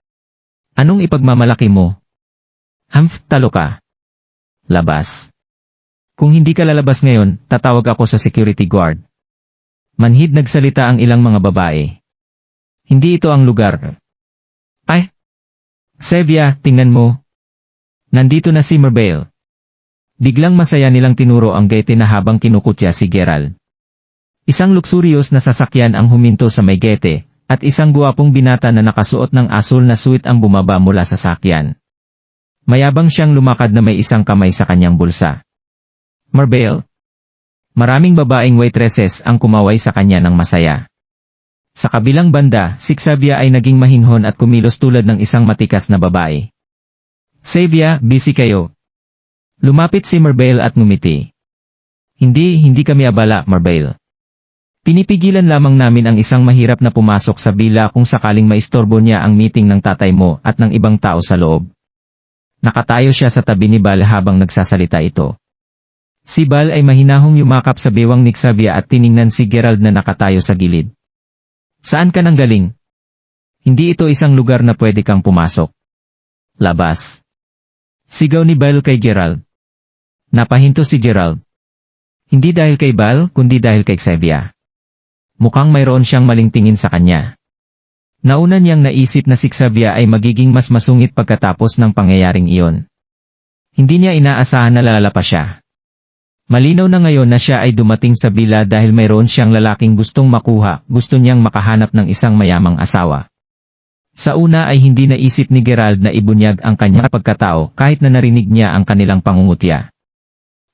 Anong ipagmamalaki mo? Talo ka. Labas. Kung hindi ka lalabas ngayon, tatawag ako sa security guard. Manhid nagsalita ang ilang mga babae. Hindi ito ang lugar. Ay! Xavier, tingnan mo. Nandito na si Marbale. Biglang masaya nilang tinuro ang gete na habang kinukutya si Gerald. Isang luxurious na sasakyan ang huminto sa may gete, at isang guwapong binata na nakasuot ng asul na suit ang bumaba mula sa sakyan. Mayabang siyang lumakad na may isang kamay sa kanyang bulsa. Marbale. Maraming babaeng waitresses ang kumaway sa kanya ng masaya. Sa kabilang banda, si Xavier ay naging mahinhon at kumilos tulad ng isang matikas na babae. Xavier, busy kayo. Lumapit si Marbale at ngumiti. Hindi kami abala, Marbale. Pinipigilan lamang namin ang isang mahirap na pumasok sa bila kung sakaling maistorbo niya ang meeting ng tatay mo at ng ibang tao sa loob. Nakatayo siya sa tabi ni Bal habang nagsasalita ito. Si Bal ay mahinahong yumakap sa bewang ni Xavier at tiningnan si Gerald na nakatayo sa gilid. Saan ka nang galing? Hindi ito isang lugar na pwede kang pumasok. Labas. Sigaw ni Bal kay Gerald. Napahinto si Gerald. Hindi dahil kay Bal, kundi dahil kay Xavier. Mukhang mayroon siyang maling tingin sa kanya. Nauna niyang naisip na si Xavier ay magiging mas masungit pagkatapos ng pangyayaring iyon. Hindi niya inaasahan na lalala pa siya. Malinaw na ngayon na siya ay dumating sa bila dahil mayroon siyang lalaking gustong makuha, gusto niyang makahanap ng isang mayamang asawa. Sa una ay hindi naisip ni Gerald na ibunyag ang kanyang pagkatao kahit na narinig niya ang kanilang pangungutya.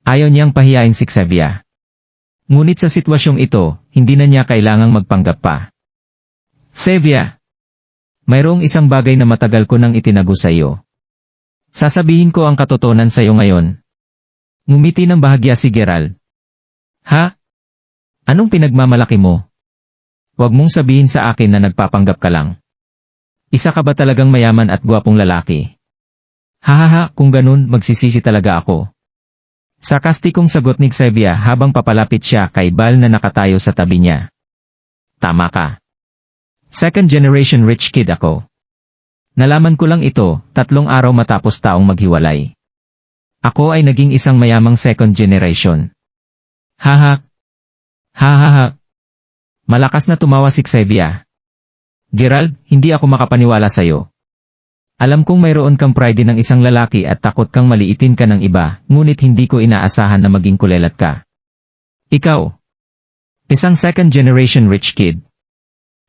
Ayaw niyang pahiyain si Xavier. Ngunit sa sitwasyong ito, hindi na niya kailangang magpanggap pa. Xavier, mayroong isang bagay na matagal ko nang itinago sa iyo. Sasabihin ko ang katotohanan sa iyo ngayon. Ngumiti ng bahagya si Gerald. Ha? Anong pinagmamalaki mo? Huwag mong sabihin sa akin na nagpapanggap ka lang. Isa ka ba talagang mayaman at gwapong lalaki? Hahaha, kung ganun, magsisisi talaga ako. Sarkastikong sagot ni Xavier habang papalapit siya kay Bal na nakatayo sa tabi niya. Tama ka. Second generation rich kid ako. Nalaman ko lang ito, 3 araw matapos taong maghiwalay. Ako ay naging isang mayamang second generation. Haha. Hahaha. Malakas na tumawa si Xavier. Gerald, hindi ako makapaniwala sa'yo. Alam kong mayroon kang pride ng isang lalaki at takot kang maliitin ka ng iba, ngunit hindi ko inaasahan na maging kulelat ka. Ikaw. Isang second generation rich kid.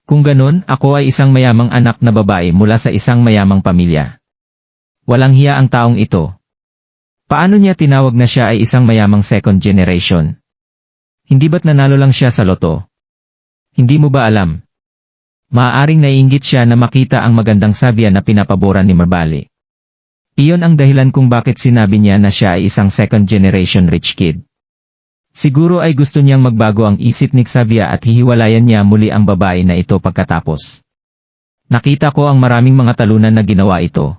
Kung ganun, ako ay isang mayamang anak na babae mula sa isang mayamang pamilya. Walang hiya ang taong ito. Paano niya tinawag na siya ay isang mayamang second generation? Hindi ba't nanalo lang siya sa loto? Hindi mo ba alam? Maaaring naiinggit siya na makita ang magandang Xavier na pinapaboran ni Marbale. Iyon ang dahilan kung bakit sinabi niya na siya ay isang second generation rich kid. Siguro ay gusto niyang magbago ang isip ni Xavier at hihiwalayan niya muli ang babae na ito pagkatapos. Nakita ko ang maraming mga talunan na ginawa ito.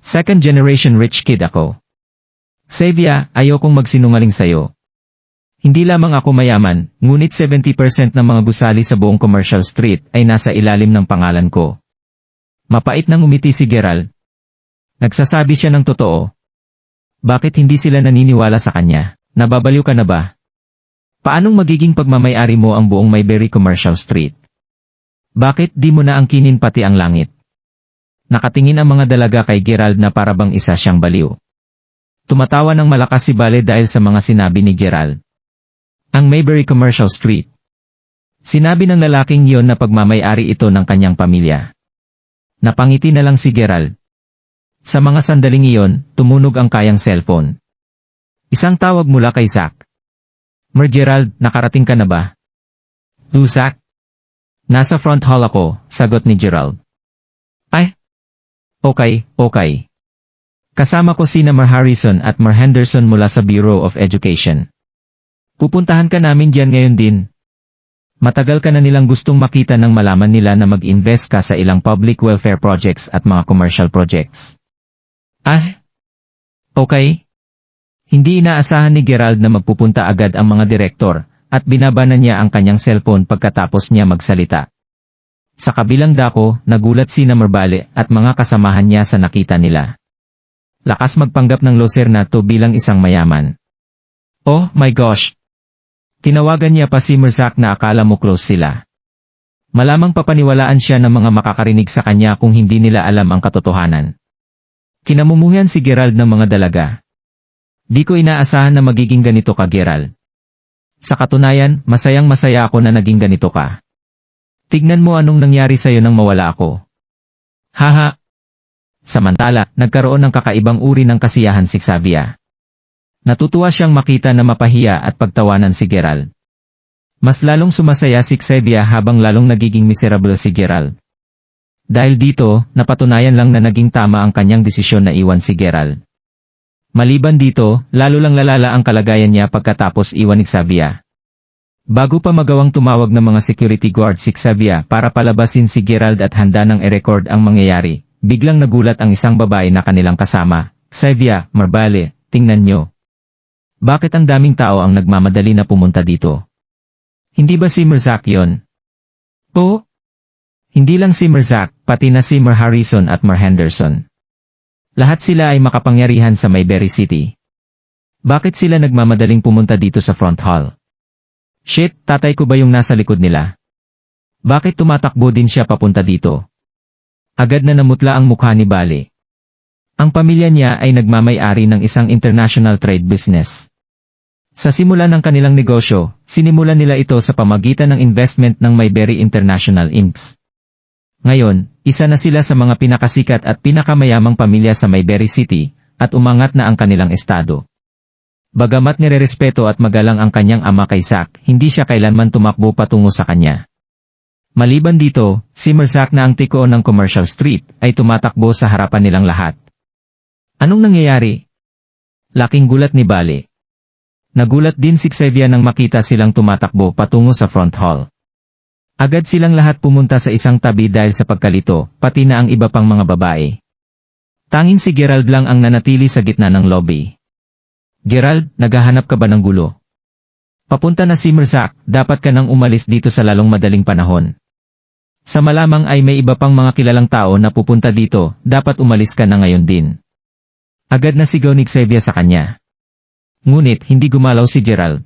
Second generation rich kid ako. Xavier, ayokong magsinungaling sa'yo. Hindi lamang ako mayaman, ngunit 70% ng mga gusali sa buong Commercial Street ay nasa ilalim ng pangalan ko. Mapait nang umiti si Gerald. Nagsasabi siya ng totoo. Bakit hindi sila naniniwala sa kanya? Nababaliw ka na ba? Paanong magiging pagmamay-ari mo ang buong Mayberry Commercial Street? Bakit di mo na angkinin pati ang langit? Nakatingin ang mga dalaga kay Gerald na parabang isa siyang baliw. Tumatawa ng malakas si Bale dahil sa mga sinabi ni Gerald. Ang Mayberry Commercial Street. Sinabi ng lalaking iyon na pagmamay-ari ito ng kanyang pamilya. Napangiti na lang si Gerald. Sa mga sandaling iyon, tumunog ang kayang cellphone. Isang tawag mula kay Zach. Gerald, nakarating ka na ba? Zach? Nasa front hall ako, sagot ni Gerald. Okay, okay. Kasama ko sina Mar Harrison at Mar Henderson mula sa Bureau of Education. Pupuntahan ka namin diyan ngayon din. Matagal ka na nilang gustong makita nang malaman nila na mag-invest ka sa ilang public welfare projects at mga commercial projects. Ah? Okay. Hindi inaasahan ni Gerald na magpupunta agad ang mga direktor, at binabanan niya ang kanyang cellphone pagkatapos niya magsalita. Sa kabilang dako, nagulat si Marbale at mga kasamahan niya sa nakita nila. Lakas magpanggap ng loser na to bilang isang mayaman. Oh my gosh! Tinawagan niya pa si Merzak na akala mo close sila. Malamang papaniwalaan siya ng mga makakarinig sa kanya kung hindi nila alam ang katotohanan. Kinamumuhian si Gerald ng mga dalaga. Di ko inaasahan na magiging ganito ka, Gerald. Sa katunayan, masayang-masaya ako na naging ganito ka. Tignan mo anong nangyari sa'yo nang mawala ako. Haha! Samantala, nagkaroon ng kakaibang uri ng kasiyahan si Xavier. Natutuwa siyang makita na mapahiya at pagtawanan si Gerald. Mas lalong sumasaya si Xavier habang lalong nagiging miserable si Gerald. Dahil dito, napatunayan lang na naging tama ang kanyang desisyon na iwan si Gerald. Maliban dito, lalo lang lalala ang kalagayan niya pagkatapos iwan ni Xavier. Bago pa magawang tumawag ng mga security guard si Xavier para palabasin si Gerald at handa nang i-record ang mangyayari, biglang nagulat ang isang babae na kanilang kasama. Xavier, Marbale, tingnan nyo. Bakit ang daming tao ang nagmamadali na pumunta dito? Hindi ba si Merzak yon? Oo. Hindi lang si Merzak, pati na si Mar Harrison at Mar Henderson. Lahat sila ay makapangyarihan sa Mayberry City. Bakit sila nagmamadaling pumunta dito sa front hall? Shit, tatay ko ba yung nasa likod nila? Bakit tumatakbo din siya papunta dito? Agad na namutla ang mukha ni Bale. Ang pamilya niya ay nagmamay-ari ng isang international trade business. Sa simula ng kanilang negosyo, sinimulan nila ito sa pamagitan ng investment ng Mayberry International Inc. Ngayon, isa na sila sa mga pinakasikat at pinakamayamang pamilya sa Mayberry City, at umangat na ang kanilang estado. Bagamat nirerespeto at magalang ang kanyang ama kay Zack, hindi siya kailanman tumakbo patungo sa kanya. Maliban dito, si Merzak na ang tiko ng Commercial Street, ay tumatakbo sa harapan nilang lahat. Anong nangyayari? Laking gulat ni Bale. Nagulat din si Xavier nang makita silang tumatakbo patungo sa front hall. Agad silang lahat pumunta sa isang tabi dahil sa pagkalito, pati na ang iba pang mga babae. Tanging si Gerald lang ang nanatili sa gitna ng lobby. Gerald, naghahanap ka ba ng gulo? Papunta na si Merzak, dapat ka nang umalis dito sa lalong madaling panahon. Sa malamang ay may iba pang mga kilalang tao na pupunta dito, dapat umalis ka na ngayon din. Agad na sigaw ni Xavier sa kanya. Ngunit hindi gumalaw si Gerald.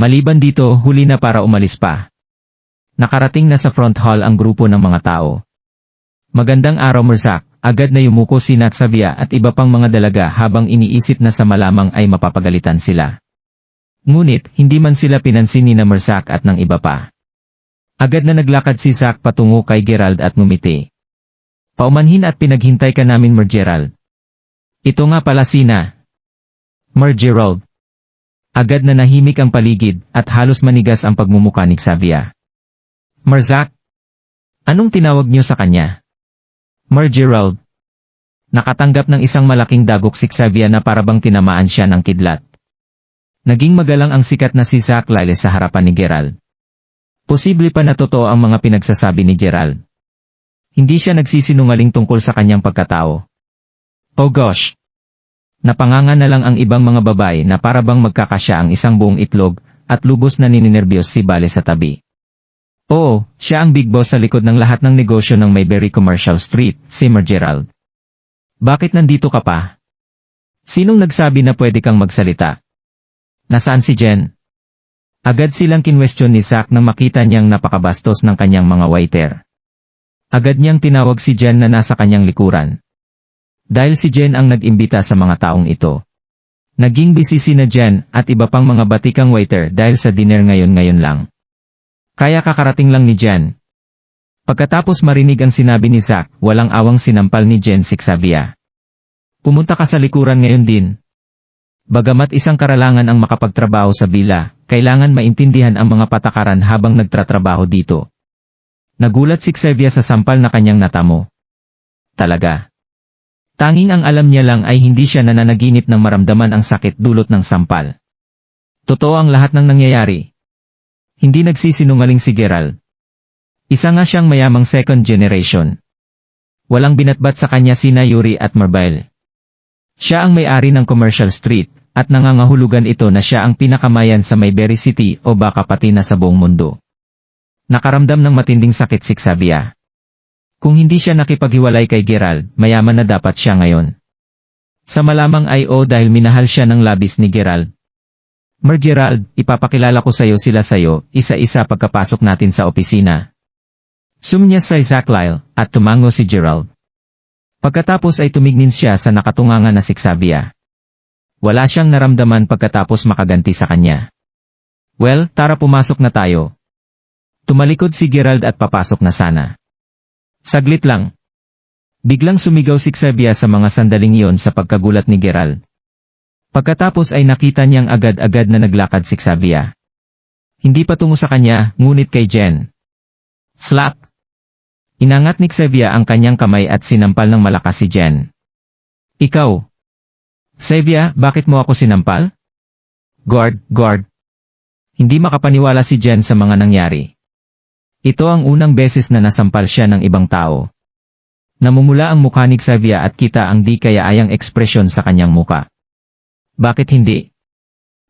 Maliban dito, huli na para umalis pa. Nakarating na sa front hall ang grupo ng mga tao. Magandang araw Merzak, agad na yumuko si Xavier at iba pang mga dalaga habang iniisip na sa malamang ay mapapagalitan sila. Ngunit, hindi man sila pinansin ni Merzak at ng iba pa. Agad na naglakad si Zack patungo kay Gerald at ngumiti. Paumanhin at pinaghintay ka namin Gerald. Ito nga pala sina Gerald. Agad na nahimik ang paligid at halos manigas ang pagmumukha ni Xavier. Merzak? Anong tinawag niyo sa kanya? Gerald. Nakatanggap ng isang malaking dagok si Xavier na parabang tinamaan siya ng kidlat. Naging magalang ang sikat na si Zack Lyle sa harapan ni Gerald. Posible pa na totoo ang mga pinagsasabi ni Gerald. Hindi siya nagsisinungaling tungkol sa kanyang pagkatao. Oh gosh! Napanganga na lang ang ibang mga babae na parabang magkakasya ang isang buong itlog, at lubos na nininerbyos si Bale sa tabi. Oo, siya ang big boss sa likod ng lahat ng negosyo ng Mayberry Commercial Street, si Gerald. Bakit nandito ka pa? Sinong nagsabi na pwede kang magsalita? Nasaan si Jen? Agad silang kinwestiyon ni Zack nang makita niyang napakabastos ng kanyang mga waiter. Agad niyang tinawag si Jen na nasa kanyang likuran. Dahil si Jen ang nag-imbita sa mga taong ito. Naging busy si na Jen at iba pang mga batikang waiter dahil sa dinner ngayon lang. Kaya kakarating lang ni Jen. Pagkatapos marinig ang sinabi ni Zack, walang awang sinampal ni Jen si Xavier. Pumunta ka sa likuran ngayon din. Bagamat isang karalangan ang makapagtrabaho sa villa, kailangan maintindihan ang mga patakaran habang nagtratrabaho dito. Nagulat si Xavier sa sampal na kanyang natamo. Talaga. Tanging ang alam niya lang ay hindi siya nananaginip ng maramdaman ang sakit dulot ng sampal. Totoo ang lahat ng nangyayari. Hindi nagsisinungaling si Gerald. Isa nga siyang mayamang second generation. Walang binatbat sa kanya sina Yuri at Marbelle. Siya ang may-ari ng Commercial Street, at nangangahulugan ito na siya ang pinakamayan sa Mayberry City o baka pati na sa buong mundo. Nakaramdam ng matinding sakit si Xavier. Kung hindi siya nakipaghiwalay kay Gerald, mayaman na dapat siya ngayon. Sa malamang ay dahil minahal siya ng labis ni Gerald. Gerald, ipapakilala ko sila sayo, isa-isa pagkapasok natin sa opisina. Sumnyas si Zach Lyle, at tumango si Gerald. Pagkatapos ay tumignin siya sa nakatungangan na si Xavier. Wala siyang naramdaman pagkatapos makaganti sa kanya. Well, tara pumasok na tayo. Tumalikod si Gerald at papasok na sana. Saglit lang. Biglang sumigaw si Xavier sa mga sandaling iyon sa pagkagulat ni Gerald. Pagkatapos ay nakita niyang agad-agad na naglakad si Xavier. Hindi patungo sa kanya, ngunit kay Jen. Slap! Inangat ni Xavier ang kanyang kamay at sinampal ng malakas si Jen. Ikaw! Xavier, bakit mo ako sinampal? Guard! Hindi makapaniwala si Jen sa mga nangyari. Ito ang unang beses na nasampal siya ng ibang tao. Namumula ang mukha ni Xavier at kita ang di kayaayang ekspresyon sa kanyang muka. Bakit hindi?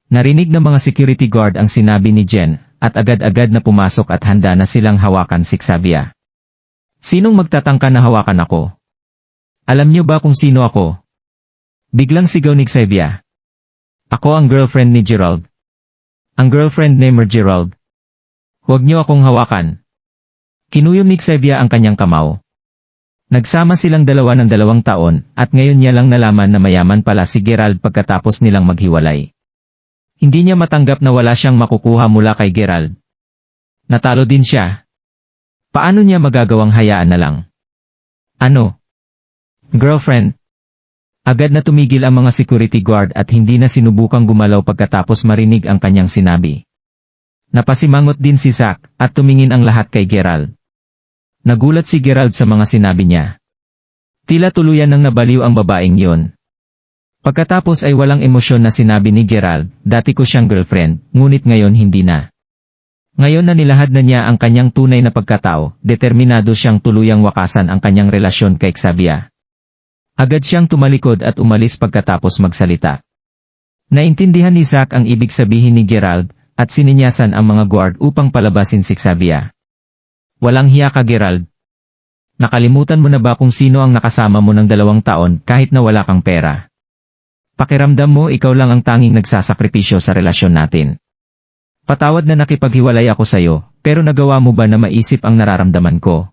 Narinig ng mga security guard ang sinabi ni Jen, at agad-agad na pumasok at handa na silang hawakan si Xavier. Sinong magtatangka na hawakan ako? Alam niyo ba kung sino ako? Biglang sigaw ni Xavier. Ako ang girlfriend ni Gerald. Ang girlfriend ni Gerald. Huwag niyo akong hawakan. Kinuyom ni Xavier ang kanyang kamao. Nagsama silang dalawa ng 2 taon, at ngayon niya lang nalaman na mayaman pala si Gerald pagkatapos nilang maghiwalay. Hindi niya matanggap na wala siyang makukuha mula kay Gerald. Natalo din siya. Paano niya magagawang hayaan na lang? Ano? Girlfriend? Agad na tumigil ang mga security guard at hindi na sinubukang gumalaw pagkatapos marinig ang kanyang sinabi. Napasimangot din si Zach, at tumingin ang lahat kay Gerald. Nagulat si Gerald sa mga sinabi niya. Tila tuluyan nang nabaliw ang babaeng iyon. Pagkatapos ay walang emosyon na sinabi ni Gerald, dati ko siyang girlfriend, ngunit ngayon hindi na. Ngayon na nilahad na niya ang kanyang tunay na pagkatao, determinado siyang tuluyang wakasan ang kanyang relasyon kay Xavier. Agad siyang tumalikod at umalis pagkatapos magsalita. Naintindihan ni Zach ang ibig sabihin ni Gerald, at sininyasan ang mga guard upang palabasin si Xavier. Walang hiya ka, Gerald. Nakalimutan mo na ba kung sino ang nakasama mo ng 2 taon kahit na wala kang pera? Pakiramdam mo ikaw lang ang tanging nagsasakripisyo sa relasyon natin. Patawad na nakipaghiwalay ako sayo, pero nagawa mo ba na maisip ang nararamdaman ko?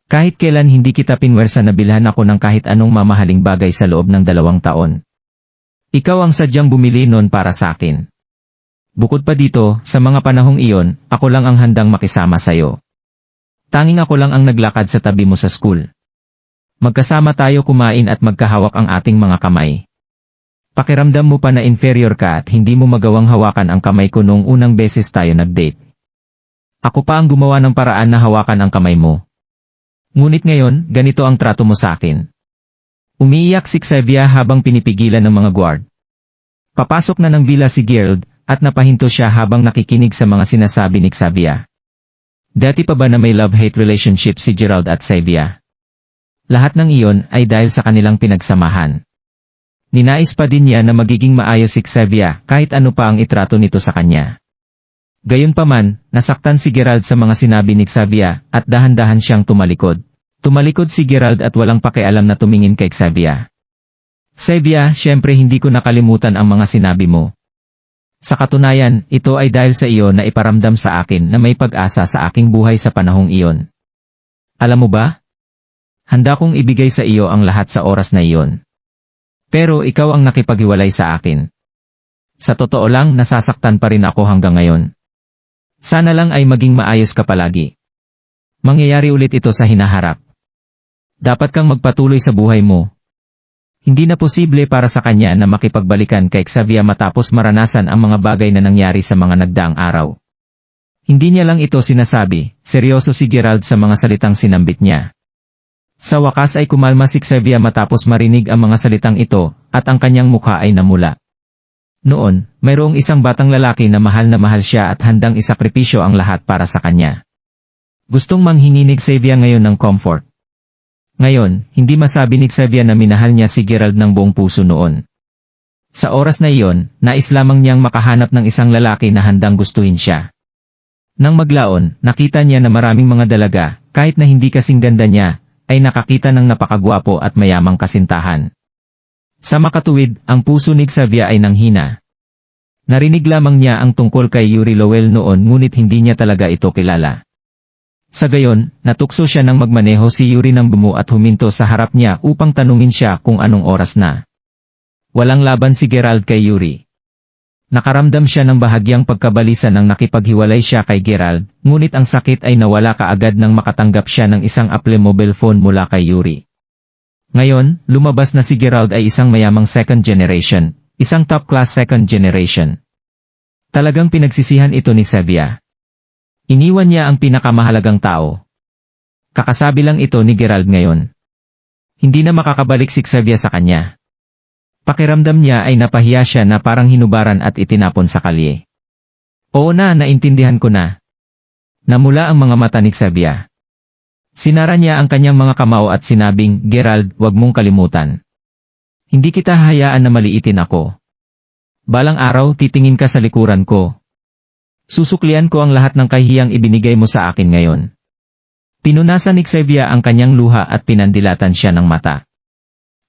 Kahit kailan hindi kita pinwersa na bilhan ako ng kahit anong mamahaling bagay sa loob ng 2 taon. Ikaw ang sadyang bumili nun para sa akin. Bukod pa dito, sa mga panahong iyon, ako lang ang handang makisama sayo. Tanging ako lang ang naglakad sa tabi mo sa school. Magkasama tayo kumain at magkahawak ang ating mga kamay. Pakiramdam mo pa na inferior ka at hindi mo magawang hawakan ang kamay ko noong unang beses tayo nag-date. Ako pa ang gumawa ng paraan na hawakan ang kamay mo. Ngunit ngayon, ganito ang trato mo sa akin. Umiiyak si Xavier habang pinipigilan ng mga guard. Papasok na ng villa si Gerald, at napahinto siya habang nakikinig sa mga sinasabi ni Xavier. Dati pa ba na may love-hate relationship si Gerald at Xavier? Lahat ng iyon ay dahil sa kanilang pinagsamahan. Ninais pa din niya na magiging maayos si Xavier kahit ano pa ang itrato nito sa kanya. Gayunpaman, nasaktan si Gerald sa mga sinabi ni Xavier, at dahan-dahan siyang tumalikod. Tumalikod si Gerald at walang pakialam na tumingin kay Xavier. Xavier, syempre hindi ko nakalimutan ang mga sinabi mo. Sa katunayan, ito ay dahil sa iyo na iparamdam sa akin na may pag-asa sa aking buhay sa panahong iyon. Alam mo ba? Handa kong ibigay sa iyo ang lahat sa oras na iyon. Pero ikaw ang nakipaghiwalay sa akin. Sa totoo lang, nasasaktan pa rin ako hanggang ngayon. Sana lang ay maging maayos ka palagi. Mangyayari ulit ito sa hinaharap. Dapat kang magpatuloy sa buhay mo. Hindi na posible para sa kanya na makipagbalikan kay Xavier matapos maranasan ang mga bagay na nangyari sa mga nagdaang araw. Hindi niya lang ito sinasabi, seryoso si Gerald sa mga salitang sinambit niya. Sa wakas ay kumalma si Xavier matapos marinig ang mga salitang ito, at ang kanyang mukha ay namula. Noon, mayroong isang batang lalaki na mahal siya at handang isakripisyo ang lahat para sa kanya. Gustong manghingi ni Xavier ngayon ng comfort. Ngayon, hindi masabi ni Xavier na minahal niya si Gerald ng buong puso noon. Sa oras na iyon, nais lamang niyang makahanap ng isang lalaki na handang gustuhin siya. Nang maglaon, nakita niya na maraming mga dalaga, kahit na hindi kasing ganda niya, ay nakakita ng napakagwapo at mayamang kasintahan. Sa makatuwid, ang puso ni Xavier ay nanghina. Narinig lamang niya ang tungkol kay Yuri Lowell noon ngunit hindi niya talaga ito kilala. Sa gayon, natukso siya nang magmaneho si Yuri ng bumo at huminto sa harap niya upang tanungin siya kung anong oras na. Walang laban si Gerald kay Yuri. Nakaramdam siya ng bahagyang pagkabalisa nang nakipaghiwalay siya kay Gerald, ngunit ang sakit ay nawala kaagad nang makatanggap siya ng isang Apple mobile phone mula kay Yuri. Ngayon, lumabas na si Gerald ay isang mayamang second generation, isang top-class second generation. Talagang pinagsisihan ito ni Xavier. Iniwan niya ang pinakamahalagang tao. Kakasabi lang ito ni Gerald ngayon. Hindi na makakabalik si Xavier sa kanya. Pakiramdam niya ay napahiya siya na parang hinubaran at itinapon sa kalye. Oo na, naintindihan ko na. Namula ang mga mata ni Xavier. Sinara niya ang kanyang mga kamao at sinabing, Gerald, wag mong kalimutan. Hindi kita hahayaan na maliitin ako. Balang araw titingin ka sa likuran ko. Susuklian ko ang lahat ng kahiyang ibinigay mo sa akin ngayon. Pinunasan ni Xavier ang kanyang luha at pinandilatan siya ng mata.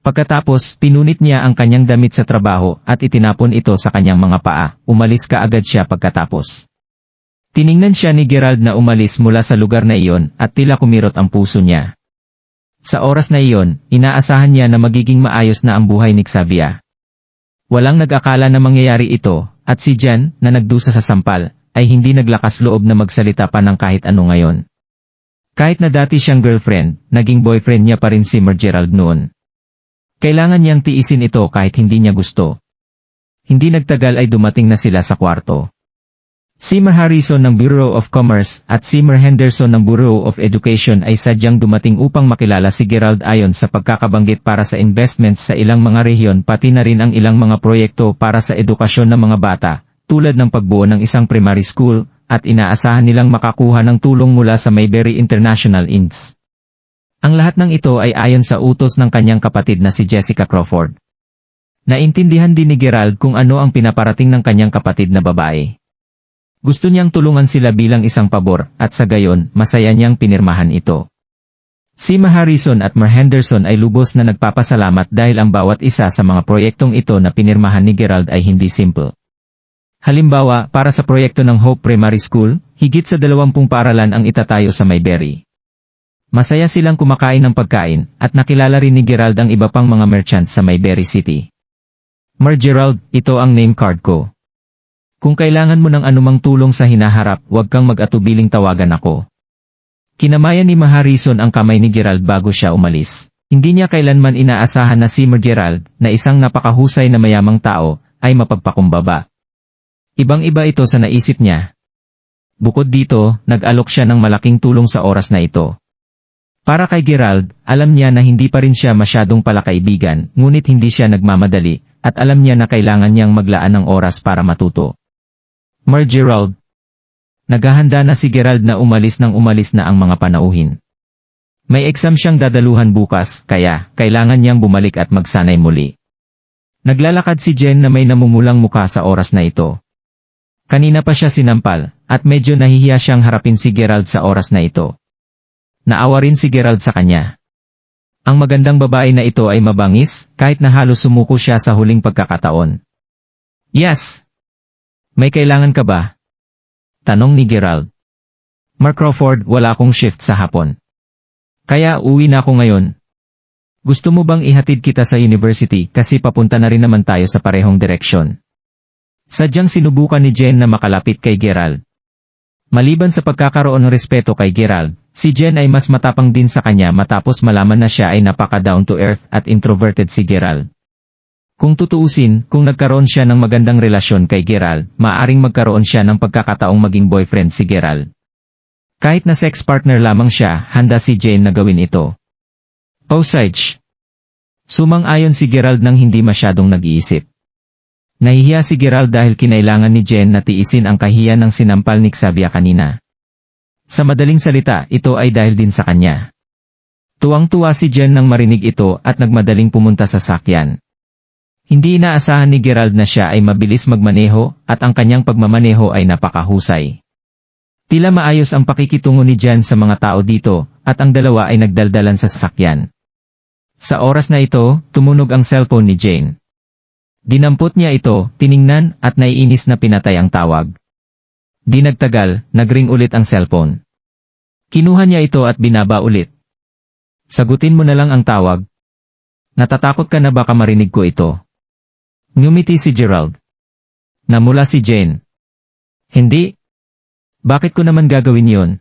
Pagkatapos, pinunit niya ang kanyang damit sa trabaho at itinapon ito sa kanyang mga paa, umalis kaagad siya pagkatapos. Tiningnan siya ni Gerald na umalis mula sa lugar na iyon at tila kumirot ang puso niya. Sa oras na iyon, inaasahan niya na magiging maayos na ang buhay ni Xavier. Walang nag-akala na mangyayari ito, at si Jan, na nagdusa sa sampal, ay hindi naglakas loob na magsalita pa ng kahit ano ngayon. Kahit na dati siyang girlfriend, naging boyfriend niya pa rin si Gerald noon. Kailangan niyang tiisin ito kahit hindi niya gusto. Hindi nagtagal ay dumating na sila sa kwarto. Si Harrison ng Bureau of Commerce at si Henderson ng Bureau of Education ay sadyang dumating upang makilala si Gerald ayon sa pagkakabanggit para sa investments sa ilang mga rehiyon pati na rin ang ilang mga proyekto para sa edukasyon ng mga bata, tulad ng pagbuo ng isang primary school, at inaasahan nilang makakuha ng tulong mula sa Mayberry International Inc. Ang lahat ng ito ay ayon sa utos ng kanyang kapatid na si Jessica Crawford. Naintindihan din ni Gerald kung ano ang pinaparating ng kanyang kapatid na babae. Gusto niyang tulungan sila bilang isang pabor, at sa gayon, masaya niyang pinirmahan ito. Si Harrison at Henderson ay lubos na nagpapasalamat dahil ang bawat isa sa mga proyektong ito na pinirmahan ni Gerald ay hindi simple. Halimbawa, para sa proyekto ng Hope Primary School, higit sa 20 paaralan ang itatayo sa Mayberry. Masaya silang kumakain ng pagkain, at nakilala rin ni Gerald ang iba pang mga merchant sa Mayberry City. Gerald, ito ang name card ko. Kung kailangan mo ng anumang tulong sa hinaharap, huwag kang mag-atubiling tawagan ako. Kinamayan ni Harrison ang kamay ni Gerald bago siya umalis. Hindi niya kailanman inaasahan na si Gerald, na isang napakahusay na mayamang tao, ay mapagpakumbaba. Ibang-iba ito sa naisip niya. Bukod dito, nag-alok siya ng malaking tulong sa oras na ito. Para kay Gerald, alam niya na hindi pa rin siya masyadong palakaibigan, ngunit hindi siya nagmamadali, at alam niya na kailangan niyang maglaan ng oras para matuto. Gerald. Naghahanda na si Gerald na umalis na ang mga panauhin. May exam siyang dadaluhan bukas, kaya kailangan niyang bumalik at magsanay muli. Naglalakad si Jen na may namumulang mukha sa oras na ito. Kanina pa siya sinampal, at medyo nahihiya siyang harapin si Gerald sa oras na ito. Naawa rin si Gerald sa kanya. Ang magandang babae na ito ay mabangis, kahit na halos sumuko siya sa huling pagkakataon. Yes! May kailangan ka ba? Tanong ni Gerald. Crawford, wala akong shift sa hapon. Kaya uwi na ako ngayon. Gusto mo bang ihatid kita sa university kasi papunta na rin naman tayo sa parehong direksyon? Sadyang sinubukan ni Jen na makalapit kay Gerald. Maliban sa pagkakaroon ng respeto kay Gerald, si Jen ay mas matapang din sa kanya matapos malaman na siya ay napaka-down to earth at introverted si Gerald. Kung tutuusin, kung nagkaroon siya ng magandang relasyon kay Gerald, maaring magkaroon siya ng pagkakataong maging boyfriend si Gerald. Kahit na sex partner lamang siya, handa si Jen na gawin ito. Osage. Sumang-ayon si Gerald nang hindi masyadong nag-iisip. Nahihiya si Gerald dahil kinailangan ni Jen na tiisin ang kahiyan ng sinampal ni Xavier kanina. Sa madaling salita, ito ay dahil din sa kanya. Tuwang-tuwa si Jen nang marinig ito at nagmadaling pumunta sa sakyan. Hindi inaasahan ni Gerald na siya ay mabilis magmaneho at ang kanyang pagmamaneho ay napakahusay. Tila maayos ang pakikitungo ni Jen sa mga tao dito at ang dalawa ay nagdaldalan sa sasakyan. Sa oras na ito, tumunog ang cellphone ni Jane. Dinampot niya ito, tiningnan at naiinis na pinatay ang tawag. Di nagtagal, nagring ulit ang cellphone. Kinuha niya ito at binaba ulit. Sagutin mo na lang ang tawag. Natatakot ka na baka marinig ko ito. Ngumiti si Gerald. Namula si Jane. Hindi. Bakit ko naman gagawin yon?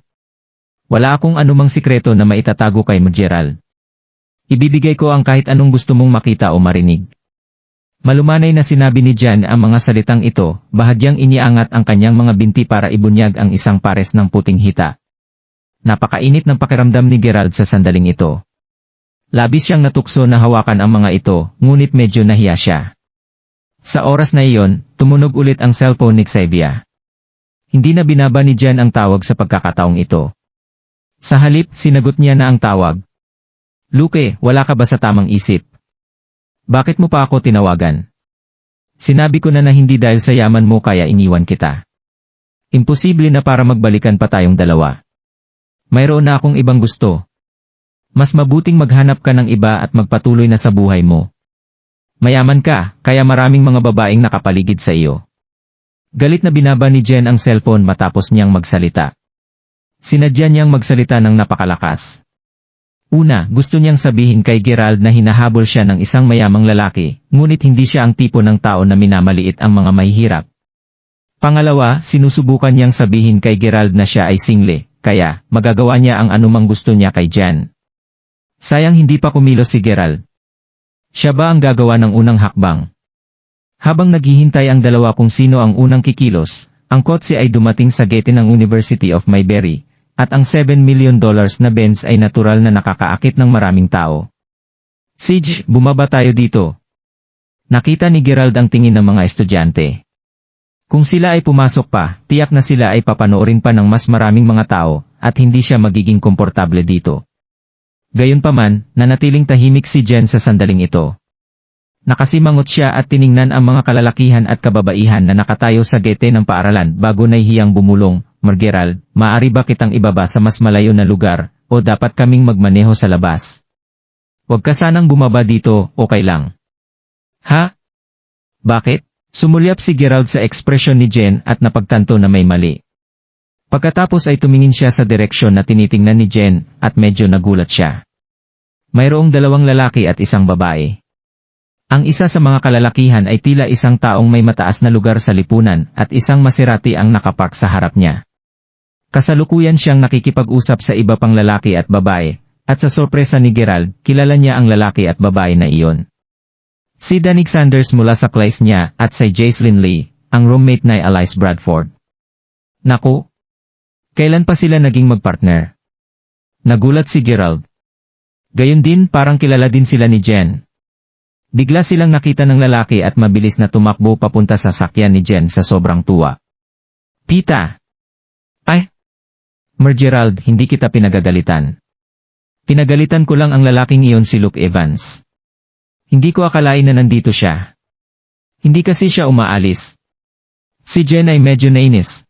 Wala akong anumang sikreto na maitatago kay mo, Gerald. Ibibigay ko ang kahit anong gusto mong makita o marinig. Malumanay na sinabi ni Jan ang mga salitang ito, bahagyang iniangat ang kanyang mga binti para ibunyag ang isang pares ng puting hita. Napakainit ng pakiramdam ni Gerald sa sandaling ito. Labis siyang natukso na hawakan ang mga ito, ngunit medyo nahiya siya. Sa oras na iyon, tumunog ulit ang cellphone ni Xavier. Hindi na binaba ni Jan ang tawag sa pagkakataong ito. Sa halip, sinagot niya na ang tawag. Luke, wala ka ba sa tamang isip? Bakit mo pa ako tinawagan? Sinabi ko na hindi dahil sa yaman mo kaya iniwan kita. Imposible na para magbalikan pa tayong dalawa. Mayroon na akong ibang gusto. Mas mabuting maghanap ka ng iba at magpatuloy na sa buhay mo. Mayaman ka, kaya maraming mga babaeng nakapaligid sa iyo. Galit na binaba ni Jen ang cellphone matapos niyang magsalita. Sinadya niyang magsalita ng napakalakas. Una, gusto niyang sabihin kay Gerald na hinahabol siya ng isang mayamang lalaki, ngunit hindi siya ang tipo ng tao na minamaliit ang mga mahihirap. Pangalawa, sinusubukan niyang sabihin kay Gerald na siya ay single, kaya magagawa niya ang anumang gusto niya kay Jan. Sayang hindi pa kumilos si Gerald. Siya ba ang gagawa ng unang hakbang? Habang naghihintay ang dalawa kung sino ang unang kikilos, ang kotse ay dumating sa gate ng University of Mayberry. At ang $7 million na Benz ay natural na nakakaakit ng maraming tao. Sige, bumaba tayo dito. Nakita ni Gerald ang tingin ng mga estudyante. Kung sila ay pumasok pa, tiyak na sila ay papanoorin pa ng mas maraming mga tao, at hindi siya magiging komportable dito. Gayunpaman, nanatiling tahimik si Jen sa sandaling ito. Nakasimangot siya at tiningnan ang mga kalalakihan at kababaihan na nakatayo sa gate ng paaralan bago nahihiyang bumulong. Gerald, maaari ba kitang ibaba sa mas malayo na lugar, o dapat kaming magmaneho sa labas? Huwag ka sanang bumaba dito, okay lang. Ha? Bakit? Sumulyap si Gerald sa ekspresyon ni Jen at napagtanto na may mali. Pagkatapos ay tumingin siya sa direksyon na tinitingnan ni Jen, at medyo nagulat siya. Mayroong dalawang lalaki at isang babae. Ang isa sa mga kalalakihan ay tila isang taong may mataas na lugar sa lipunan at isang Maserati ang nakapark sa harap niya. Kasalukuyan siyang nakikipag-usap sa iba pang lalaki at babae, at sa sorpresa ni Gerald, kilala niya ang lalaki at babae na iyon. Si Danig Sanders mula sa class niya at si Jaislyn Lee, ang roommate na Alice Bradford. Naku! Kailan pa sila naging magpartner? Nagulat si Gerald. Gayon din parang kilala din sila ni Jen. Bigla silang nakita ng lalaki at mabilis na tumakbo papunta sa sakyan ni Jen sa sobrang tuwa. Pita! Ay! Gerald, hindi kita pinagagalitan. Pinagalitan ko lang ang lalaking iyon si Luke Evans. Hindi ko akalain na nandito siya. Hindi kasi siya umaalis. Si Jen ay medyo nainis.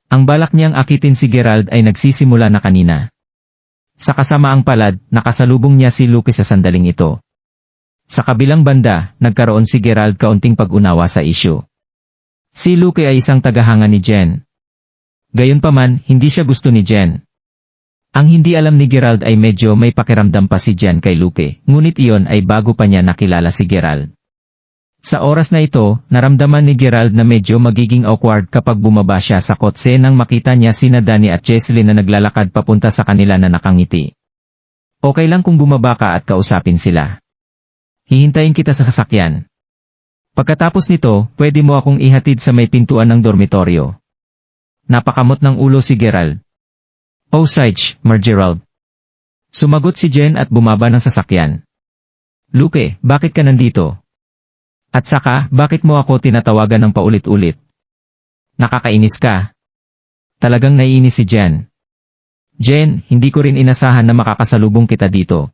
Ang balak niyang akitin si Gerald ay nagsisimula na kanina. Sa kasamaang palad, nakasalubong niya si Luke sa sandaling ito. Sa kabilang banda, nagkaroon si Gerald kaunting pag-unawa sa isyu. Si Luke ay isang tagahanga ni Jen. Gayunpaman, hindi siya gusto ni Jen. Ang hindi alam ni Gerald ay medyo may pakiramdam pa si Jen kay Luke, ngunit iyon ay bago pa niya nakilala si Gerald. Sa oras na ito, naramdaman ni Gerald na medyo magiging awkward kapag bumaba siya sa kotse nang makita niya sina Danny at Jaislyn na naglalakad papunta sa kanila na nakangiti. Okay lang kung bumaba ka at kausapin sila. Hihintayin kita sa sasakyan. Pagkatapos nito, pwede mo akong ihatid sa may pintuan ng dormitoryo. Napakamot ng ulo si Gerald. Osage, Gerald. Sumagot si Jen at bumaba ng sasakyan. Luke, bakit ka nandito? At saka, bakit mo ako tinatawagan ng paulit-ulit? Nakakainis ka. Talagang naiinis si Jen. Jen, hindi ko rin inasahan na makakasalubong kita dito.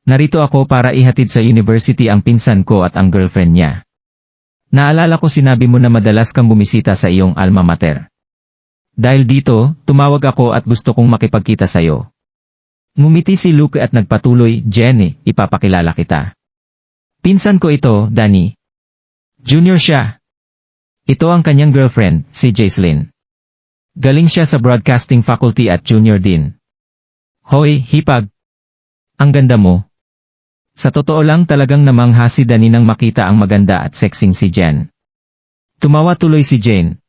Narito ako para ihatid sa university ang pinsan ko at ang girlfriend niya. Naalala ko sinabi mo na madalas kang bumisita sa iyong alma mater. Dahil dito, tumawag ako at gusto kong makipagkita sa iyo. Ngumiti si Luke at nagpatuloy, Jenny, ipapakilala kita. Pinsan ko ito, Danny. Junior siya. Ito ang kanyang girlfriend, si Jaislyn. Galing siya sa broadcasting faculty at junior din. Hoy, hipag. Ang ganda mo. Sa totoo lang talagang namangha si Danny nang makita ang maganda at sexing si Jen. Tumawa tuloy si Jane.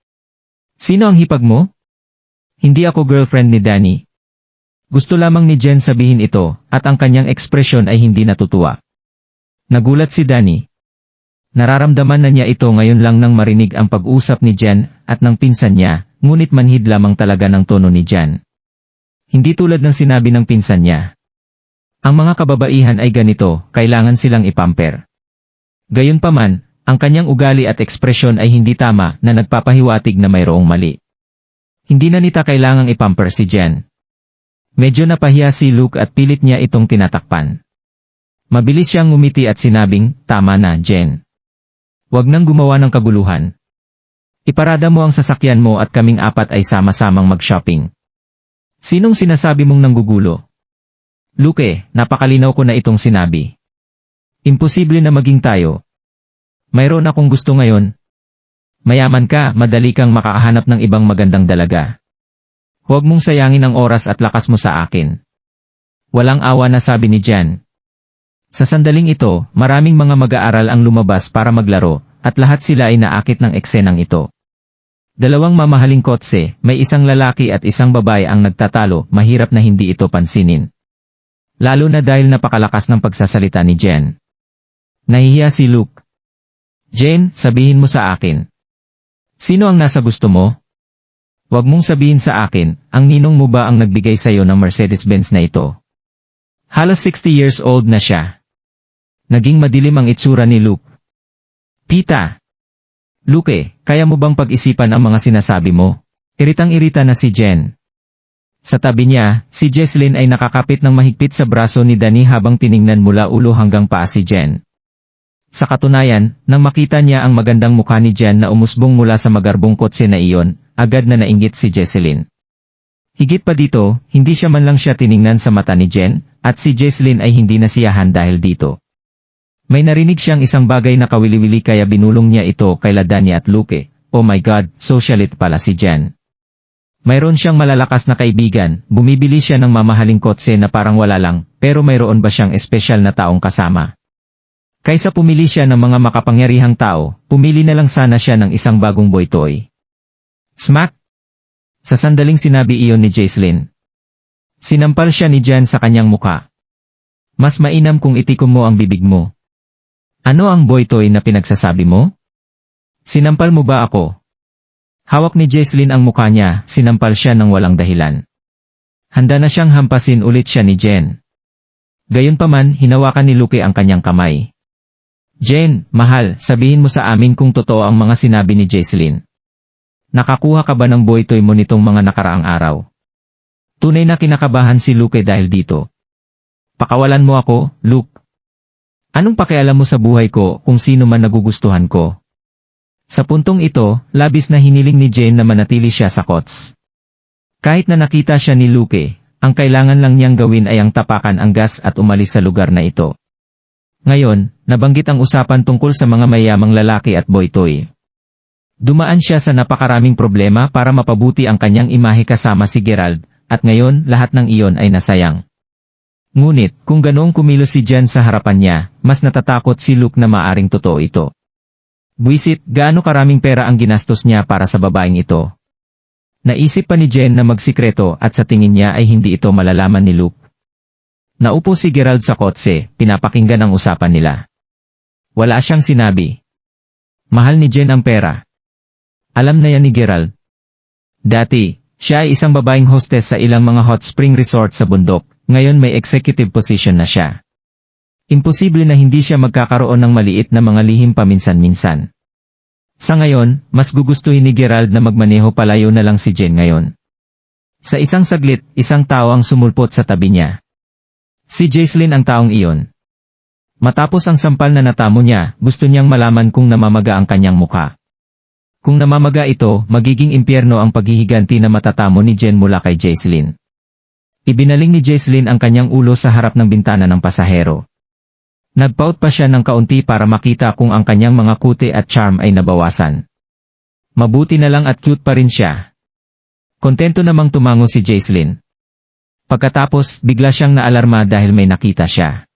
Sino ang hipag mo? Hindi ako girlfriend ni Danny. Gusto lamang ni Jen sabihin ito, at ang kanyang ekspresyon ay hindi natutuwa. Nagulat si Danny. Nararamdaman na niya ito ngayon lang nang marinig ang pag-usap ni Jen at ng pinsan niya, ngunit manhid lamang talaga ng tono ni Jen. Hindi tulad ng sinabi ng pinsan niya. Ang mga kababaihan ay ganito, kailangan silang ipamper. Gayunpaman, ang kanyang ugali at ekspresyon ay hindi tama na nagpapahiwatig na mayroong mali. Hindi na nita kailangang ipamper si Jen. Medyo napahiya si Luke at pilit niya itong tinatakpan. Mabilis siyang ngumiti at sinabing, tama na, Jen. Huwag nang gumawa ng kaguluhan. Iparada mo ang sasakyan mo at kaming apat ay sama-samang mag-shopping. Sinong sinasabi mong nanggugulo? Luke, napakalinaw ko na itong sinabi. Imposible na maging tayo. Mayroon akong gusto ngayon. Mayaman ka, madali kang makakahanap ng ibang magandang dalaga. Huwag mong sayangin ang oras at lakas mo sa akin. Walang awa na sabi ni Jen. Sa sandaling ito, maraming mga mag-aaral ang lumabas para maglaro, at lahat sila ay naakit ng eksenang ito. Dalawang mamahaling kotse, may isang lalaki at isang babae ang nagtatalo, mahirap na hindi ito pansinin. Lalo na dahil napakalakas ng pagsasalita ni Jen. Nahihiya si Luke. Jen, sabihin mo sa akin. Sino ang nasa gusto mo? Huwag mong sabihin sa akin, ang ninong mo ba ang nagbigay sa iyo ng Mercedes-Benz na ito? Halos 60 years old na siya. Naging madilim ang itsura ni Luke. Pita! Luke, kaya mo bang pag-isipan ang mga sinasabi mo? Iritang-irita na si Jen. Sa tabi niya, si Jaislyn ay nakakapit ng mahigpit sa braso ni Danny habang tiningnan mula ulo hanggang paa si Jen. Sa katunayan, nang makita niya ang magandang mukha ni Jen na umusbong mula sa magarbong kotse na iyon, agad na nainggit si Jaislyn. Higit pa dito, hindi siya man lang siya tiningnan sa mata ni Jen, at si Jaislyn ay hindi nasiyahan dahil dito. May narinig siyang isang bagay na kawili-wili kaya binulong niya ito kay Danny at Luke. Oh my God, socialite pala si Jen. Mayroon siyang malalakas na kaibigan, bumibili siya ng mamahaling kotse na parang wala lang, pero mayroon ba siyang espesyal na taong kasama? Kaysa pumili siya ng mga makapangyarihang tao, pumili na lang sana siya ng isang bagong boy toy. Smack! Sa sandaling sinabi iyon ni Jaislyn. Sinampal siya ni Jen sa kanyang muka. Mas mainam kung itikom mo ang bibig mo. Ano ang boy toy na pinagsasabi mo? Sinampal mo ba ako? Hawak ni Jaislyn ang muka niya, sinampal siya ng walang dahilan. Handa na siyang hampasin ulit siya ni Jen. Gayunpaman, hinawakan ni Luke ang kanyang kamay. Jen, mahal, sabihin mo sa amin kung totoo ang mga sinabi ni Jaislyn. Nakakuha ka ba ng boy toy mo nitong mga nakaraang araw? Tunay na kinakabahan si Luke dahil dito. Pakawalan mo ako, Luke. Anong pakialam mo sa buhay ko kung sino man nagugustuhan ko? Sa puntong ito, labis na hiniling ni Jane na manatili siya sa kots. Kahit na nakita siya ni Luke, ang kailangan lang niyang gawin ay ang tapakan ang gas at umalis sa lugar na ito. Ngayon, nabanggit ang usapan tungkol sa mga mayamang lalaki at boy toy. Dumaan siya sa napakaraming problema para mapabuti ang kanyang imahe kasama si Gerald, at ngayon lahat ng iyon ay nasayang. Ngunit, kung ganoong kumilos si Jen sa harapan niya, mas natatakot si Luke na maaring totoo ito. Buisit, gaano karaming pera ang ginastos niya para sa babaeng ito. Naisip pa ni Jen na magsikreto at sa tingin niya ay hindi ito malalaman ni Luke. Naupo si Gerald sa kotse, pinapakinggan ang usapan nila. Wala siyang sinabi. Mahal ni Jen ang pera. Alam na yan ni Gerald. Dati, siya ay isang babaeng hostess sa ilang mga hot spring resort sa bundok, Ngayon may executive position na siya. Imposible na hindi siya magkakaroon ng maliit na mga lihim paminsan-minsan. Sa ngayon, mas gugustuhin ni Gerald na magmaneho palayo na lang si Jen ngayon. Sa isang saglit, isang tao ang sumulpot sa tabi niya. Si Jaislyn ang taong iyon. Matapos ang sampal na natamo niya, gusto niyang malaman kung namamaga ang kanyang mukha. Kung namamaga ito, magiging impyerno ang paghihiganti na matatamo ni Jen mula kay Jaislyn. Ibinaling ni Jaislyn ang kanyang ulo sa harap ng bintana ng pasahero. Nagpaut pa siya ng kaunti para makita kung ang kanyang mga kuti at charm ay nabawasan. Mabuti na lang at cute pa rin siya. Kontento namang tumango si Jaislyn. Pagkatapos, bigla siyang naalarma dahil may nakita siya.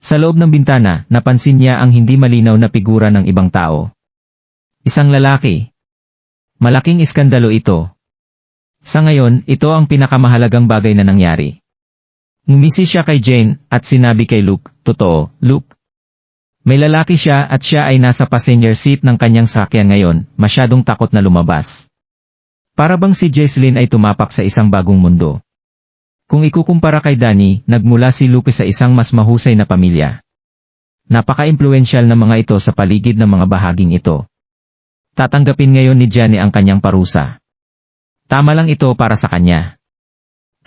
Sa loob ng bintana, napansin niya ang hindi malinaw na figura ng ibang tao. Isang lalaki. Malaking iskandalo ito. Sa ngayon, ito ang pinakamahalagang bagay na nangyari. Ngumisi siya kay Jane, at sinabi kay Luke, "Totoo, Luke. May lalaki siya at siya ay nasa passenger seat ng kanyang sakyan ngayon, masyadong takot na lumabas." Para bang si Jaislyn ay tumapak sa isang bagong mundo. Kung ikukumpara kay Danny, nagmula si Luke sa isang mas mahusay na pamilya. Napaka-impluensyal na mga ito sa paligid ng mga bahaging ito. Tatanggapin ngayon ni Johnny ang kanyang parusa. Tama lang ito para sa kanya.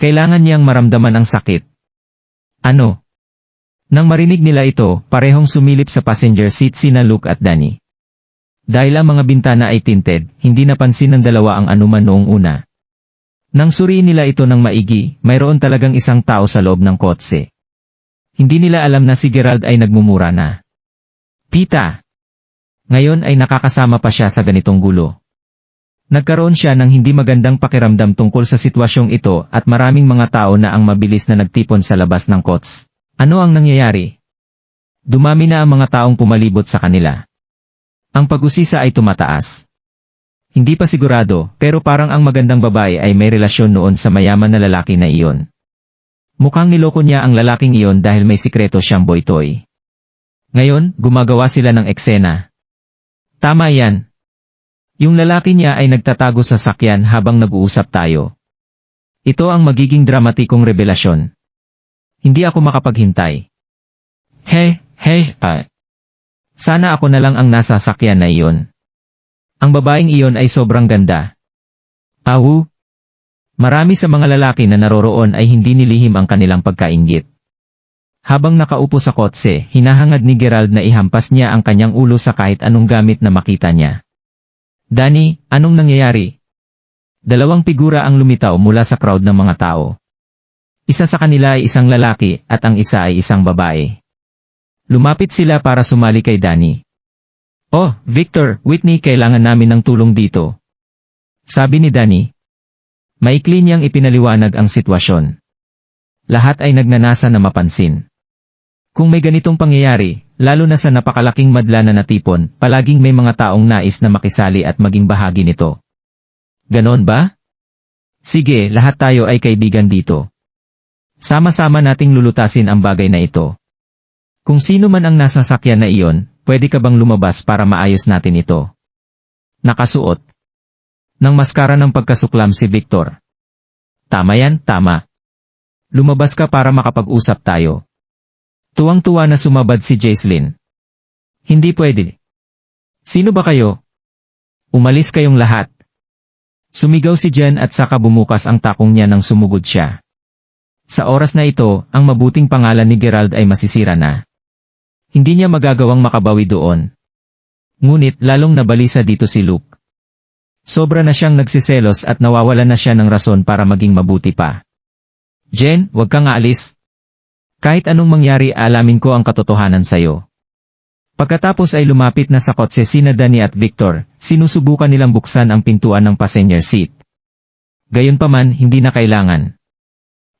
Kailangan niyang maramdaman ang sakit. Ano? Nang marinig nila ito, parehong sumilip sa passenger seat sina Luke at Danny. Dahil ang mga bintana ay tinted, hindi napansin ng dalawa ang anuman noong una. Nang suriin nila ito ng maigi, mayroon talagang isang tao sa loob ng kotse. Hindi nila alam na si Gerald ay nagmumura na. Pita! Ngayon ay nakakasama pa siya sa ganitong gulo. Nagkaroon siya ng hindi magandang pakiramdam tungkol sa sitwasyong ito at maraming mga tao na ang mabilis na nagtipon sa labas ng kots. Ano ang nangyayari? Dumami na ang mga taong pumalibot sa kanila. Ang pag-usisa ay tumataas. Hindi pa sigurado, pero parang ang magandang babae ay may relasyon noon sa mayaman na lalaki na iyon. Mukhang niloko niya ang lalaking iyon dahil may sikreto siyang boy-toy. Ngayon, gumagawa sila ng eksena. Tama yan. Yung lalaki niya ay nagtatago sa sakyan habang nag-uusap tayo. Ito ang magiging dramatikong revelasyon. Hindi ako makapaghintay. Sana ako na lang ang nasa sakyan na iyon. Ang babaeng iyon ay sobrang ganda. Awu! Marami sa mga lalaki na naroroon ay hindi nilihim ang kanilang pagkainggit. Habang nakaupo sa kotse, hinahangad ni Gerald na ihampas niya ang kanyang ulo sa kahit anong gamit na makita niya. Danny, anong nangyayari? Dalawang figura ang lumitaw mula sa crowd ng mga tao. Isa sa kanila ay isang lalaki at ang isa ay isang babae. Lumapit sila para sumali kay Danny. "Oh, Victor, Whitney, kailangan namin ng tulong dito," sabi ni Danny. Maikli niyang ipinaliwanag ang sitwasyon. Lahat ay nagnanasa na mapansin. Kung may ganitong pangyayari, lalo na sa napakalaking madla na natipon, palaging may mga taong nais na makisali at maging bahagi nito. Ganon ba? Sige, lahat tayo ay kaibigan dito. Sama-sama nating lulutasin ang bagay na ito. Kung sino man ang nasa sakyan na iyon, pwede ka bang lumabas para maayos natin ito? Nakasuot ng maskara ng pagkasuklam si Victor. Tama yan, tama. Lumabas ka para makapag-usap tayo. Tuwang-tuwa na sumabad si Jaislyn. Hindi pwede. Sino ba kayo? Umalis kayong lahat. Sumigaw si Jen at saka bumukas ang takong niya nang sumugod siya. Sa oras na ito, ang mabuting pangalan ni Gerald ay masisira na. Hindi niya magagawang makabawi doon. Ngunit lalong nabalisa dito si Luke. Sobra na siyang nagsiselos at nawawala na siya ng rason para maging mabuti pa. Jen, huwag kang aalis. Kahit anong mangyari, alamin ko ang katotohanan sayo. Pagkatapos ay lumapit na sa kotse sina Danny at Victor, sinusubukan nilang buksan ang pintuan ng passenger seat. Gayunpaman, hindi na kailangan.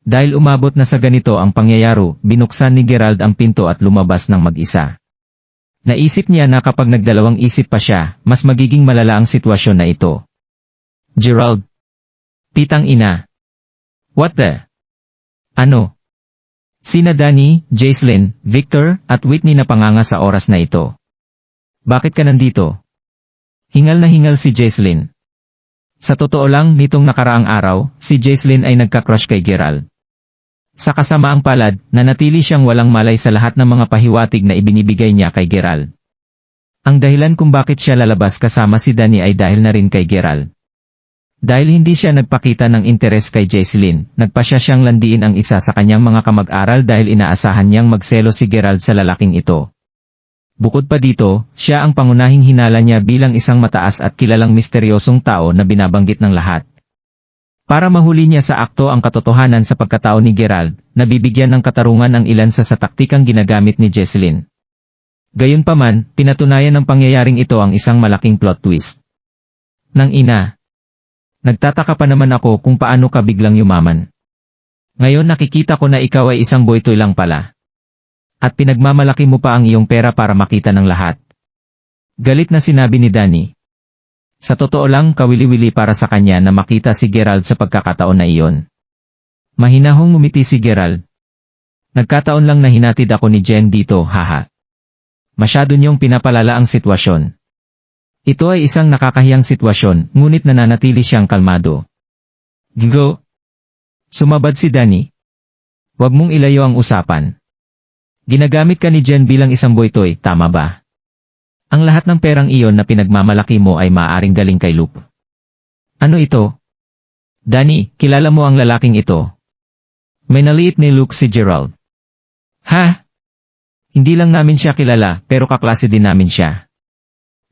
Dahil umabot na sa ganito ang pangyayaro, binuksan ni Gerald ang pinto at lumabas ng mag-isa. Naisip niya na kapag nagdalawang isip pa siya, mas magiging malala ang sitwasyon na ito. Gerald. Pitang ina. What the? Ano? Sina Danny, Jaislyn, Victor, at Whitney na panganga sa oras na ito. Bakit ka nandito? Hingal na hingal si Jaislyn. Sa totoo lang, nitong nakaraang araw, si Jaislyn ay nagka-crush kay Gerald. Sa kasamaang palad, nanatili siyang walang malay sa lahat ng mga pahiwatig na ibinibigay niya kay Gerald. Ang dahilan kung bakit siya lalabas kasama si Danny ay dahil na rin kay Gerald. Dahil hindi siya nagpakita ng interes kay Jesselyn, nagpasya siyang landiin ang isa sa kanyang mga kamag-aral dahil inaasahan niyang magselo si Gerald sa lalaking ito. Bukod pa dito, siya ang pangunahing hinala niya bilang isang mataas at kilalang misteryosong tao na binabanggit ng lahat. Para mahuli niya sa akto ang katotohanan sa pagkatao ni Gerald, nabibigyan ng katarungan ang ilan sa taktikang ginagamit ni Jesselyn. Gayunpaman, pinatunayan ng pangyayaring ito ang isang malaking plot twist. Nang ina. Nagtataka pa naman ako kung paano ka biglang yumaman. Ngayon nakikita ko na ikaw ay isang boytoy lang pala. At pinagmamalaki mo pa ang iyong pera para makita ng lahat. Galit na sinabi ni Danny. Sa totoo lang kawili-wili para sa kanya na makita si Gerald sa pagkakataon na iyon. Mahinahong ngumiti si Gerald. Nagkataon lang na hinatid ako ni Jen dito, haha. Masyado niyong pinapalala ang sitwasyon. Ito ay isang nakakahiyang sitwasyon, ngunit nananatili siyang kalmado. Go! Sumabad si Danny. Huwag mong ilayo ang usapan. Ginagamit ka ni Jen bilang isang boytoy, tama ba? Ang lahat ng perang iyon na pinagmamalaki mo ay maaaring galing kay Luke. Ano ito? Danny, kilala mo ang lalaking ito. May naliit ni Luke si Gerald. Ha? Hindi lang namin siya kilala, pero kaklase din namin siya.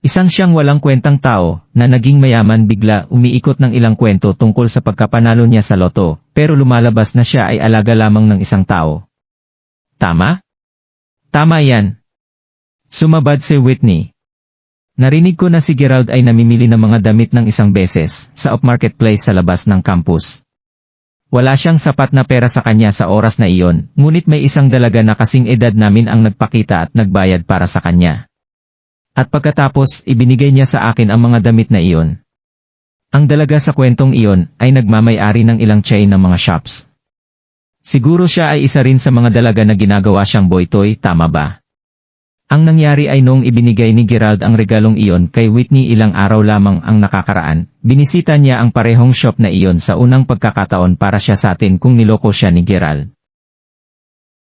Isang siyang walang kwentang tao, na naging mayaman bigla umiikot ng ilang kwento tungkol sa pagkapanalo niya sa loto, pero lumalabas na siya ay alaga lamang ng isang tao. Tama? Tama yan. Sumabad si Whitney. Narinig ko na si Gerald ay namimili ng mga damit ng isang beses, sa off-marketplace sa labas ng campus. Wala siyang sapat na pera sa kanya sa oras na iyon, ngunit may isang dalaga na kasing edad namin ang nagpakita at nagbayad para sa kanya. At pagkatapos, ibinigay niya sa akin ang mga damit na iyon. Ang dalaga sa kwentong iyon ay nagmamay-ari ng ilang chain ng mga shops. Siguro siya ay isa rin sa mga dalaga na ginagawa siyang boytoy, tama ba? Ang nangyari ay noong ibinigay ni Gerald ang regalong iyon kay Whitney ilang araw lamang ang nakakaraan, binisita niya ang parehong shop na iyon sa unang pagkakataon para siya sa atin kung niloko siya ni Gerald.